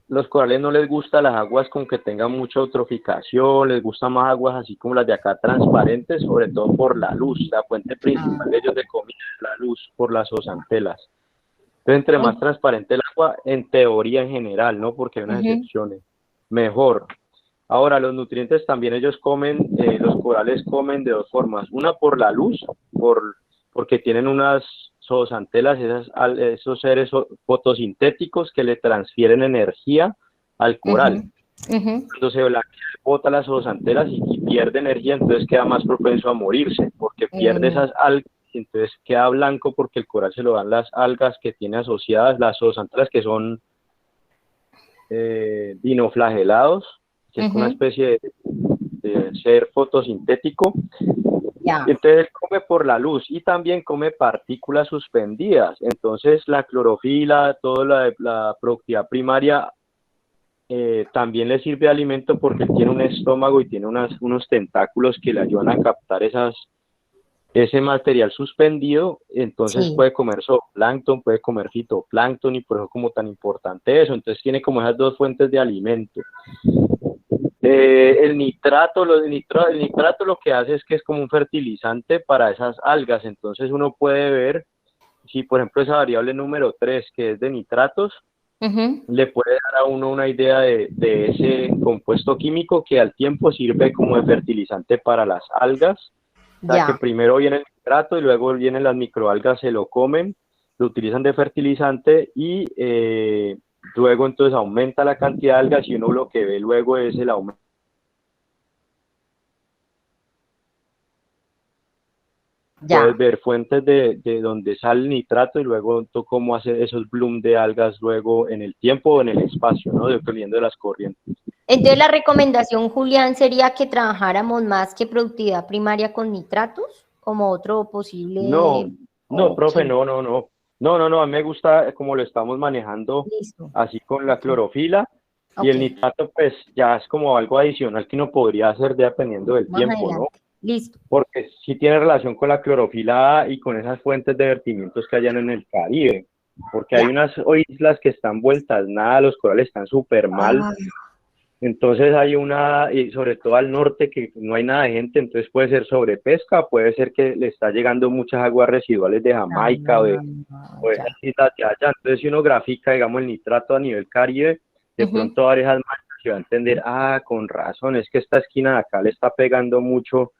los corales no les gusta las aguas con que tengan mucha eutroficación, les gustan más aguas así como las de acá transparentes, sobre todo por la luz. La fuente principal de ellos de comida es la luz por las zooxantelas. Entonces, entre más transparente el agua, en teoría en general, ¿no? Porque hay unas excepciones, mejor. Ahora, los nutrientes también ellos comen, los corales comen de dos formas. Una por la luz, porque tienen unas zooxantelas, esos seres fotosintéticos que le transfieren energía al coral. Cuando se bota las zooxantelas y pierde energía, entonces queda más propenso a morirse, porque pierde esas algas, entonces queda blanco porque el coral se lo dan las algas que tiene asociadas, las zooxantelas que son dinoflagelados, que es una especie de ser fotosintético.
Ya.
Entonces él come por la luz y también come partículas suspendidas. Entonces la clorofila, toda la productividad primaria también le sirve de alimento porque tiene un estómago y tiene unos tentáculos que le ayudan a captar ese material suspendido. Entonces
Sí.
puede comer zooplancton, puede comer fitoplancton, y por eso como tan importante eso. Entonces tiene como esas dos fuentes de alimento. El nitrato lo que hace es que es como un fertilizante para esas algas. Entonces uno puede ver si, por ejemplo, esa variable número 3, que es de nitratos, le puede dar a uno una idea de ese compuesto químico que al tiempo sirve como de fertilizante para las algas. O sea, que primero viene el nitrato y luego vienen las microalgas, se lo comen, lo utilizan de fertilizante y luego entonces aumenta la cantidad de algas y uno lo que ve luego es el aumento. Puedes ver fuentes de donde sale el nitrato y luego cómo hace esos bloom de algas luego en el tiempo o en el espacio, ¿no? Dependiendo de las corrientes.
Entonces la recomendación, Julián, sería que trabajáramos más que productividad primaria con nitratos, como otro posible...
No, profe, no, a mí me gusta como lo estamos manejando.
Listo.
Así con la clorofila. Y el nitrato pues ya es como algo adicional que uno podría hacer dependiendo del
Más
tiempo,
adelante.
¿no?
Listo.
Porque sí tiene relación con la clorofila y con esas fuentes de vertimientos que hayan en el Caribe, porque hay unas islas que están vueltas nada, los corales están súper mal. Entonces hay una, y sobre todo al norte, que no hay nada de gente, entonces puede ser sobrepesca, puede ser que le está llegando muchas aguas residuales de Jamaica o de esas islas de allá. Entonces si uno grafica, digamos, el nitrato a nivel Caribe, de pronto varias manchas se va a entender, con razón, es que esta esquina de acá le está pegando mucho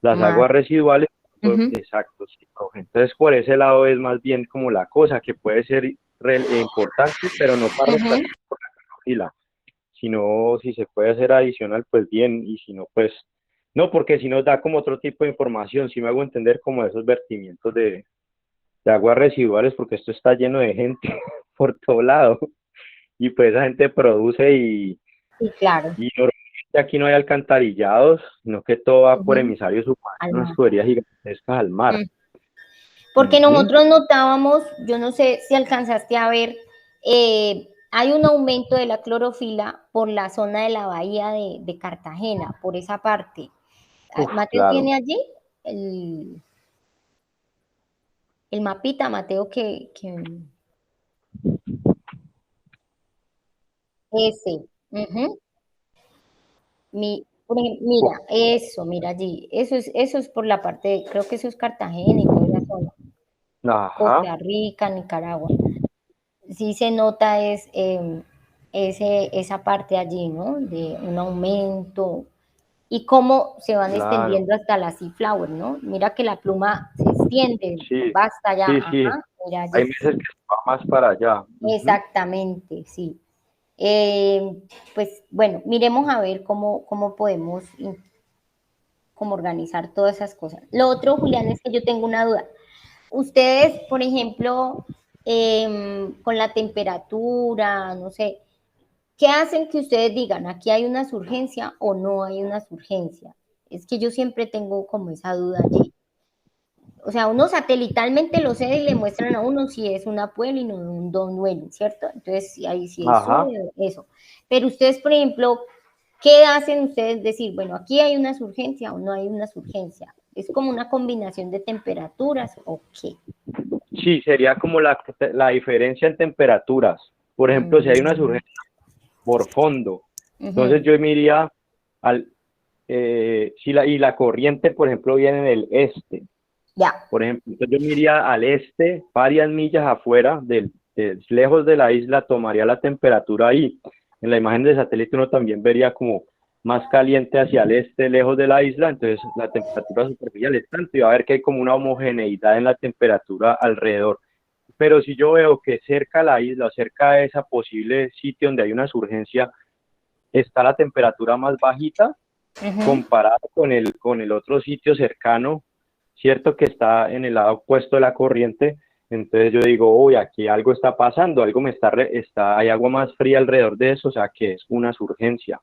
las aguas residuales. Exacto, sí, profe. Entonces por ese lado es más bien como la cosa, que puede ser importante, pero no para reemplazar por la clorofila. Sino si se puede hacer adicional, pues bien, y si no, pues no, porque si nos da como otro tipo de información, si me hago entender como esos vertimientos de aguas residuales, porque esto está lleno de gente por todo lado, y pues esa gente produce y normalmente aquí no hay alcantarillados, sino que todo va por emisarios humanos, unas tuberías gigantescas al mar.
Porque nosotros notábamos, yo no sé si alcanzaste a ver, hay un aumento de la clorofila por la zona de la bahía de Cartagena, por esa parte. Mateo tiene allí el mapita, Mateo, que ese. Mira, eso, mira allí. Eso es por la parte, creo que eso es Cartagena y toda esa zona. Costa Rica, Nicaragua. Sí se nota esa parte allí, ¿no? De un aumento y cómo se van extendiendo hasta la Seaflower, ¿no? Mira que la pluma se extiende, va hasta allá.
Mira allí. Hay meses que va más para allá.
Exactamente, sí. Pues bueno, miremos a ver cómo podemos cómo organizar todas esas cosas. Lo otro, Julián, es que yo tengo una duda. Ustedes, por ejemplo, con la temperatura, no sé, ¿qué hacen que ustedes digan aquí hay una surgencia o no hay una surgencia? Es que yo siempre tengo como esa duda allí. O sea, uno satelitalmente lo sé y le muestran a uno si es una Puelin o un Don Welling, ¿cierto? Entonces, ahí sí eso. Pero ustedes, por ejemplo, ¿qué hacen ustedes decir, bueno, aquí hay una surgencia o no hay una surgencia? ¿Es como una combinación de temperaturas o qué?
Sí, sería como la diferencia en temperaturas. Por ejemplo, si hay una surgencia por fondo, entonces yo me iría y la corriente, por ejemplo, viene en el este. Por ejemplo, entonces yo me iría al este, varias millas afuera, lejos de la isla, tomaría la temperatura ahí. En la imagen de satélite uno también vería como más caliente hacia el este, lejos de la isla, entonces la temperatura superficial es tanto y va a ver que hay como una homogeneidad en la temperatura alrededor. Pero si yo veo que cerca a la isla o cerca de ese posible sitio donde hay una surgencia está la temperatura más bajita, comparado con el otro sitio cercano, cierto, que está en el lado opuesto de la corriente, Entonces yo digo, uy, aquí algo está pasando, algo hay agua más fría alrededor de eso, o sea que es una surgencia.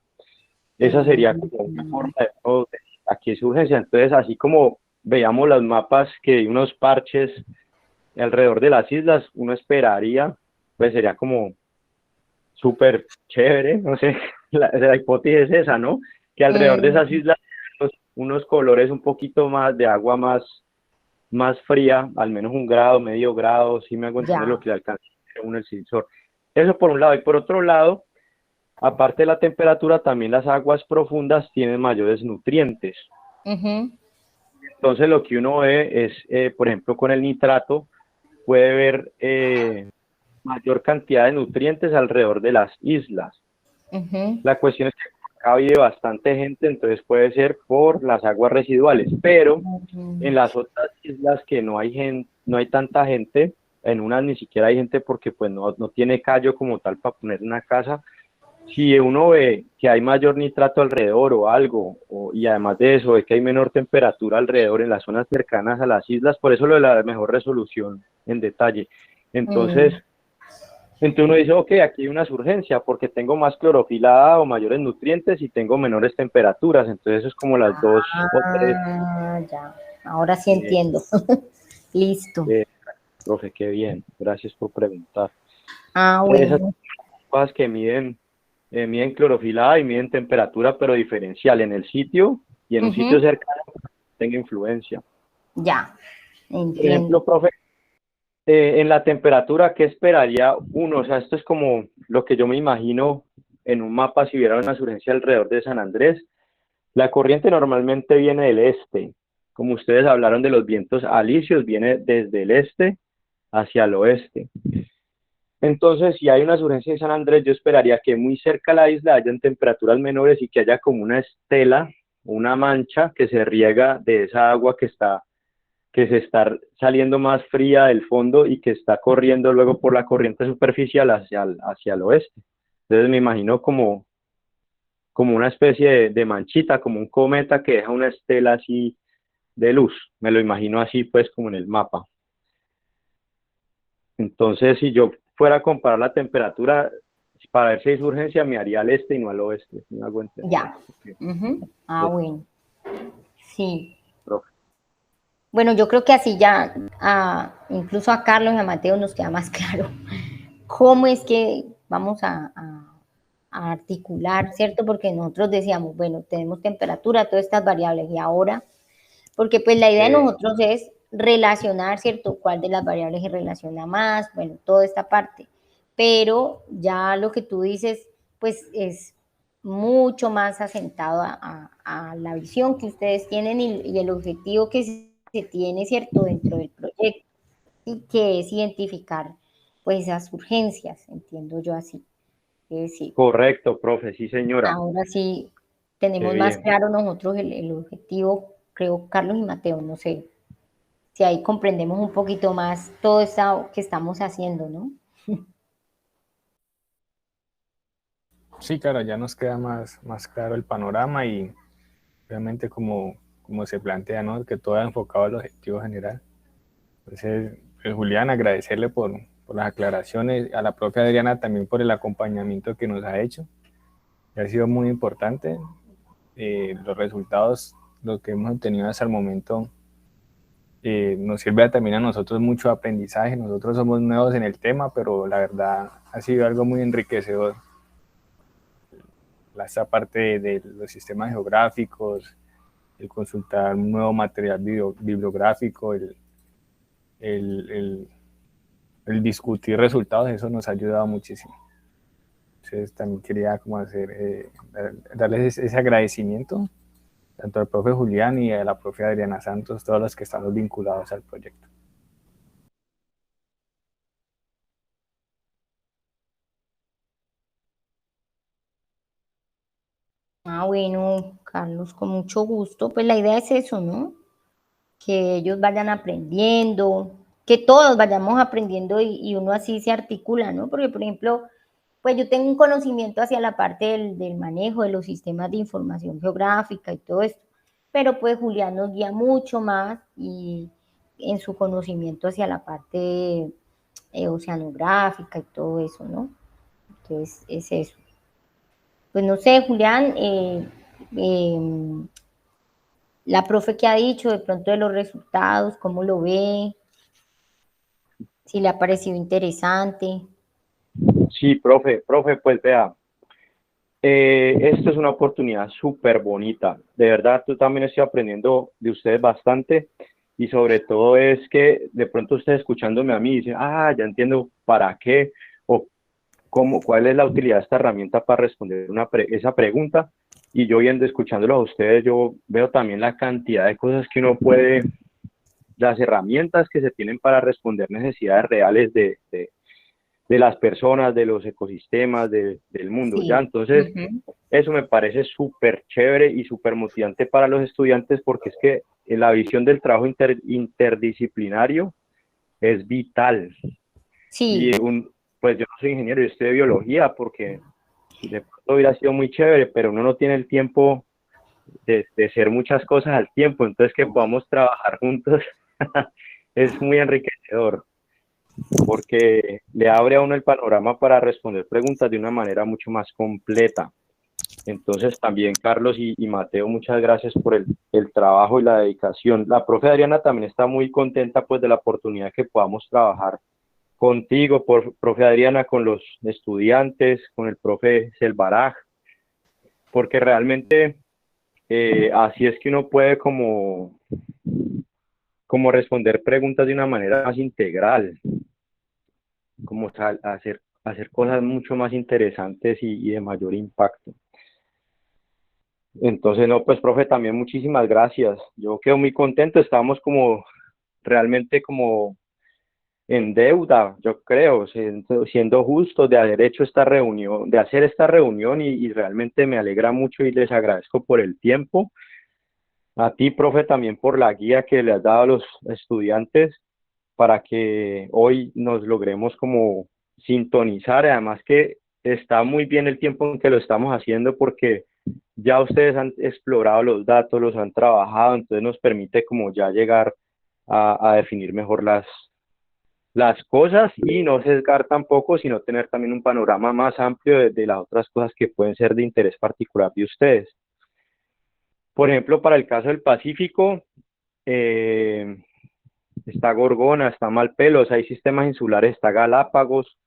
Esa sería como una forma de, oh, aquí es urgencia. Entonces, así como veíamos los mapas que hay unos parches alrededor de las islas, uno esperaría, pues sería como súper chévere, no sé, la hipótesis es esa, ¿no? Que alrededor de esas islas unos colores un poquito más de agua más fría, al menos 1 grado, medio grado, si me hago entender lo que le alcanza uno el sensor. Eso por un lado, y por otro lado, aparte de la temperatura, también las aguas profundas tienen mayores nutrientes. Entonces lo que uno ve es, por ejemplo, con el nitrato, puede ver mayor cantidad de nutrientes alrededor de las islas. La cuestión es que acá vive bastante gente, entonces puede ser por las aguas residuales, pero en las otras islas que no hay gente, no hay tanta gente, en unas ni siquiera hay gente porque pues no tiene callo como tal para poner una casa. Si uno ve que hay mayor nitrato alrededor o algo, y además de eso, ve que hay menor temperatura alrededor en las zonas cercanas a las islas, por eso lo de la mejor resolución en detalle. Entonces uno dice, ok, aquí hay una surgencia porque tengo más clorofila o mayores nutrientes y tengo menores temperaturas. Entonces eso es como las dos o tres.
Ya, ahora sí entiendo. Listo.
Profe, qué bien, gracias por preguntar.
Bueno.
Esas cosas que miden clorofila y miden temperatura, pero diferencial en el sitio y en un sitio cercano tenga influencia.
Ya, entiendo.
Por ejemplo, profe, en la temperatura, ¿qué esperaría uno? O sea, esto es como lo que yo me imagino en un mapa si hubiera una surgencia alrededor de San Andrés. La corriente normalmente viene del este. Como ustedes hablaron de los vientos alisios, viene desde el este hacia el oeste. Entonces, si hay una surgencia en San Andrés, yo esperaría que muy cerca a la isla hayan temperaturas menores y que haya como una estela, una mancha que se riega de esa agua que se está saliendo más fría del fondo y que está corriendo luego por la corriente superficial hacia el oeste. Entonces me imagino como una especie de manchita, como un cometa que deja una estela así de luz. Me lo imagino así pues como en el mapa. Entonces si yo fuera a comparar la temperatura, para ver si hay urgencia, me haría al este y no al oeste. ¿Me hago entender?
Ya. Bueno. Sí.
Profe.
Bueno, yo creo que así ya, incluso a Carlos y a Mateo nos queda más claro cómo es que vamos a articular, ¿cierto? Porque nosotros decíamos, bueno, tenemos temperatura, todas estas variables, y ahora, porque pues la idea de nosotros es relacionar, ¿cierto? ¿Cuál de las variables se relaciona más? Bueno, toda esta parte. Pero ya lo que tú dices, pues es mucho más asentado a la visión que ustedes tienen y el objetivo que se tiene, ¿cierto? Dentro del proyecto, y que es identificar, pues, esas urgencias, entiendo yo así. Sí.
Correcto, profe, sí señora.
Ahora sí tenemos más claro nosotros el objetivo, creo, Carlos y Mateo, no sé, si ahí comprendemos un poquito más todo esto que estamos haciendo, ¿no?
Sí, claro, ya nos queda más claro el panorama y realmente como se plantea, ¿no? Que todo es enfocado al objetivo general. Entonces, pues, Julián, agradecerle por las aclaraciones, a la propia Adriana también por el acompañamiento que nos ha hecho, que ha sido muy importante. Los resultados, los que hemos obtenido hasta el momento, nos sirve también a nosotros mucho aprendizaje. Nosotros somos nuevos en el tema, pero la verdad ha sido algo muy enriquecedor. Esta parte de los sistemas geográficos, el consultar un nuevo material bibliográfico, el discutir resultados, eso nos ha ayudado muchísimo. Entonces también quería como darles ese agradecimiento tanto al profe Julián y a la profe Adriana Santos, todos los que estamos vinculados al proyecto.
Bueno, Carlos, con mucho gusto. Pues la idea es eso, ¿no? Que ellos vayan aprendiendo, que todos vayamos aprendiendo y uno así se articula, ¿no? Porque, por ejemplo, pues yo tengo un conocimiento hacia la parte del manejo de los sistemas de información geográfica y todo esto, pero pues Julián nos guía mucho más y en su conocimiento hacia la parte oceanográfica y todo eso, ¿no? Entonces, es eso. Pues no sé, Julián, la profe que ha dicho de pronto de los resultados, cómo lo ve, si le ha parecido interesante.
Sí, profe, pues vea, esto es una oportunidad súper bonita. De verdad, tú también estoy aprendiendo de ustedes bastante y sobre todo es que de pronto ustedes escuchándome a mí dicen, ah, ya entiendo para qué o cuál es la utilidad de esta herramienta para responder esa pregunta. Y yo viendo, escuchándolo a ustedes, yo veo también la cantidad de cosas que uno puede, las herramientas que se tienen para responder necesidades reales de las personas, de los ecosistemas, del mundo, ¿ya?
Sí.
Entonces, eso me parece súper chévere y súper motivante para los estudiantes porque es que la visión del trabajo interdisciplinario es vital.
Sí.
Y pues yo no soy ingeniero, yo estoy de biología porque de pronto hubiera sido muy chévere, pero uno no tiene el tiempo de hacer muchas cosas al tiempo, entonces que podamos trabajar juntos es muy enriquecedor porque le abre a uno el panorama para responder preguntas de una manera mucho más completa. Entonces también Carlos y Mateo, muchas gracias por el trabajo y la dedicación. La profe Adriana también está muy contenta pues de la oportunidad que podamos trabajar contigo, profe Adriana, con los estudiantes, con el profe Selvaraj, porque realmente así es que uno puede como responder preguntas de una manera más integral, como hacer cosas mucho más interesantes y de mayor impacto. Entonces, no, pues profe, también muchísimas gracias. Yo quedo muy contento, estamos como realmente como en deuda, yo creo, siendo justos de haber hecho esta reunión, de hacer esta reunión y realmente me alegra mucho y les agradezco por el tiempo. A ti, profe, también por la guía que le has dado a los estudiantes para que hoy nos logremos como sintonizar. Además que está muy bien el tiempo en que lo estamos haciendo porque ya ustedes han explorado los datos, los han trabajado, entonces nos permite como ya llegar a definir mejor las cosas y no sesgar tampoco, sino tener también un panorama más amplio de las otras cosas que pueden ser de interés particular de ustedes. Por ejemplo, para el caso del Pacífico, está Gorgona, está Malpelos, hay sistemas insulares, está Galápagos,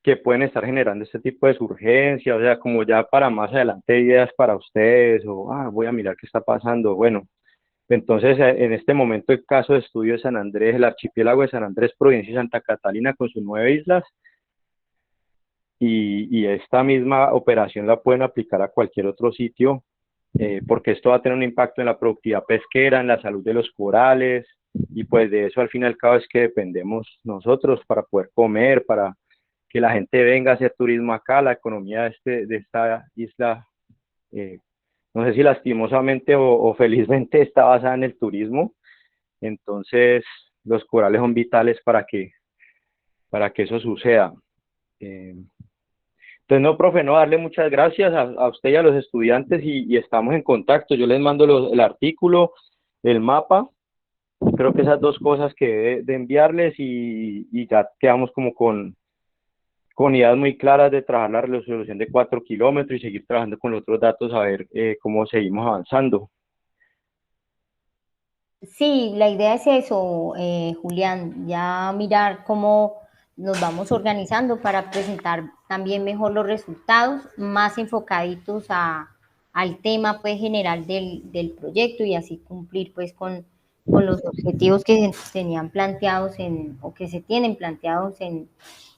que pueden estar generando este tipo de surgencia, o sea, como ya para más adelante ideas para ustedes, o voy a mirar qué está pasando, bueno. Entonces, en este momento el caso de estudio de San Andrés, el archipiélago de San Andrés, provincia de Santa Catalina con sus 9 islas, y esta misma operación la pueden aplicar a cualquier otro sitio, porque esto va a tener un impacto en la productividad pesquera, en la salud de los corales, y pues de eso al fin y al cabo es que dependemos nosotros para poder comer, para que la gente venga a hacer turismo acá, la economía de esta isla, no sé si lastimosamente o felizmente está basada en el turismo, entonces los corales son vitales para que eso suceda. Entonces, no, profe, no, darle muchas gracias a usted y a los estudiantes y estamos en contacto. Yo les mando el artículo, el mapa, creo que esas dos cosas que de enviarles y ya quedamos como con ideas muy claras de trabajar la resolución de 4 kilómetros y seguir trabajando con los otros datos a ver cómo seguimos avanzando.
Sí, la idea es eso, Julián, ya mirar cómo nos vamos organizando para presentar también mejor los resultados, más enfocaditos al tema pues general del proyecto y así cumplir pues con los objetivos que se tenían planteados o que se tienen planteados en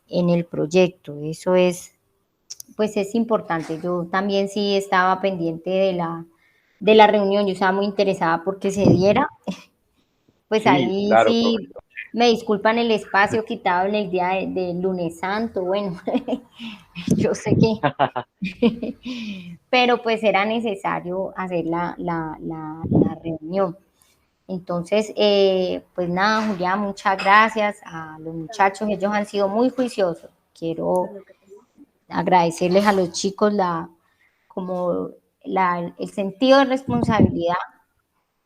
el proyecto. Eso es, pues es importante. Yo también sí estaba pendiente de la reunión, yo estaba muy interesada porque se diera. Pues
Sí,
ahí
claro, profe.
sí me disculpan el espacio quitado en el día del lunes santo, bueno, yo sé que, pero pues era necesario hacer la reunión. Entonces, pues nada, Julián, muchas gracias a los muchachos, ellos han sido muy juiciosos. Quiero agradecerles a los chicos como el sentido de responsabilidad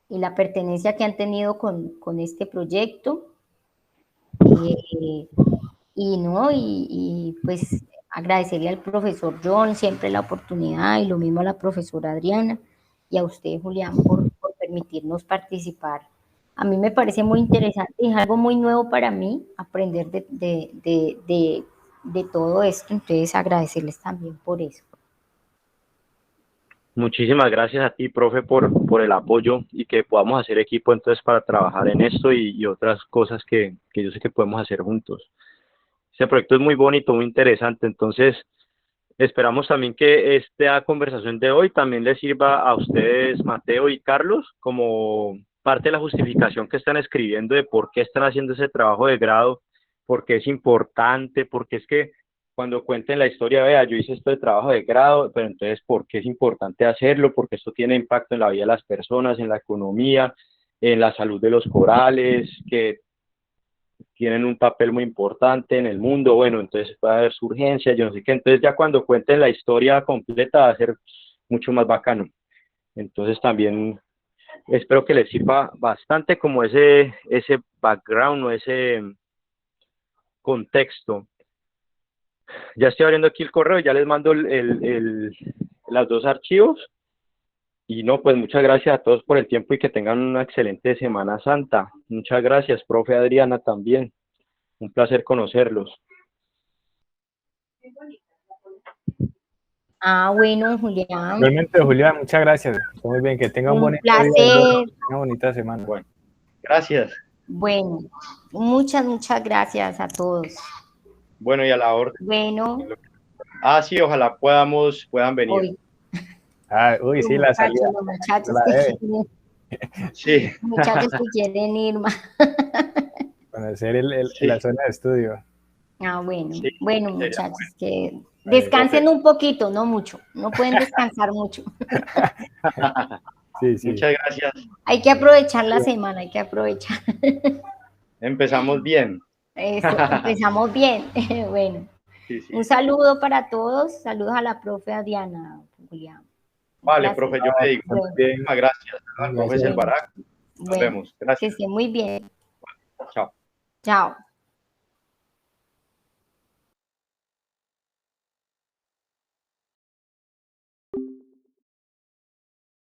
la pertenencia que han tenido con este proyecto. Y pues agradecerle al profesor John siempre la oportunidad, y lo mismo a la profesora Adriana y a usted, Julián, por permitirnos participar. A mí me parece muy interesante y es algo muy nuevo para mí aprender de todo esto, entonces agradecerles también por eso.
Muchísimas gracias a ti, profe, por el apoyo y que podamos hacer equipo entonces para trabajar en esto y otras cosas que yo sé que podemos hacer juntos. Este proyecto es muy bonito, muy interesante, entonces esperamos también que esta conversación de hoy también les sirva a ustedes, Mateo y Carlos, como parte de la justificación que están escribiendo de por qué están haciendo ese trabajo de grado, por qué es importante, porque es que cuando cuenten la historia, vea, yo hice esto de trabajo de grado, pero entonces, ¿por qué es importante hacerlo? Porque esto tiene impacto en la vida de las personas, en la economía, en la salud de los corales, que tienen un papel muy importante en el mundo. Bueno, entonces va a haber su urgencia, yo no sé qué. Entonces ya cuando cuenten la historia completa va a ser mucho más bacano. Entonces también espero que les sirva bastante como ese background o ese contexto. Ya estoy abriendo aquí el correo, ya les mando los dos archivos. Y no, pues muchas gracias a todos por el tiempo y que tengan una excelente Semana Santa. Muchas gracias, profe Adriana, también. Un placer conocerlos.
Bueno, Julián.
Realmente, Julián, muchas gracias. Muy bien, que tenga un bonito
placer.
día, una bonita semana.
Bueno, gracias.
Bueno, muchas gracias a todos.
Bueno, y a la orden.
Bueno.
Sí, ojalá puedan venir.
Hoy.
Uy, sí, la salida.
Los muchachos
sí.
Muchachos que quieren ir más.
Conocer la zona de estudio.
Bueno.
Sí,
bueno, muchachos, que descansen un poquito, no mucho. No pueden descansar mucho.
Sí.
Muchas gracias.
Hay que aprovechar la semana, hay que aprovechar.
Empezamos bien.
Eso, empezamos bien. Bueno. Sí. Un saludo para todos. Saludos a la profe Adriana, Julián.
Vale, profe, yo le digo. Muchísimas gracias al profe Selvarac. Nos vemos. Gracias.
Que esté muy bien.
Chao.
Chao.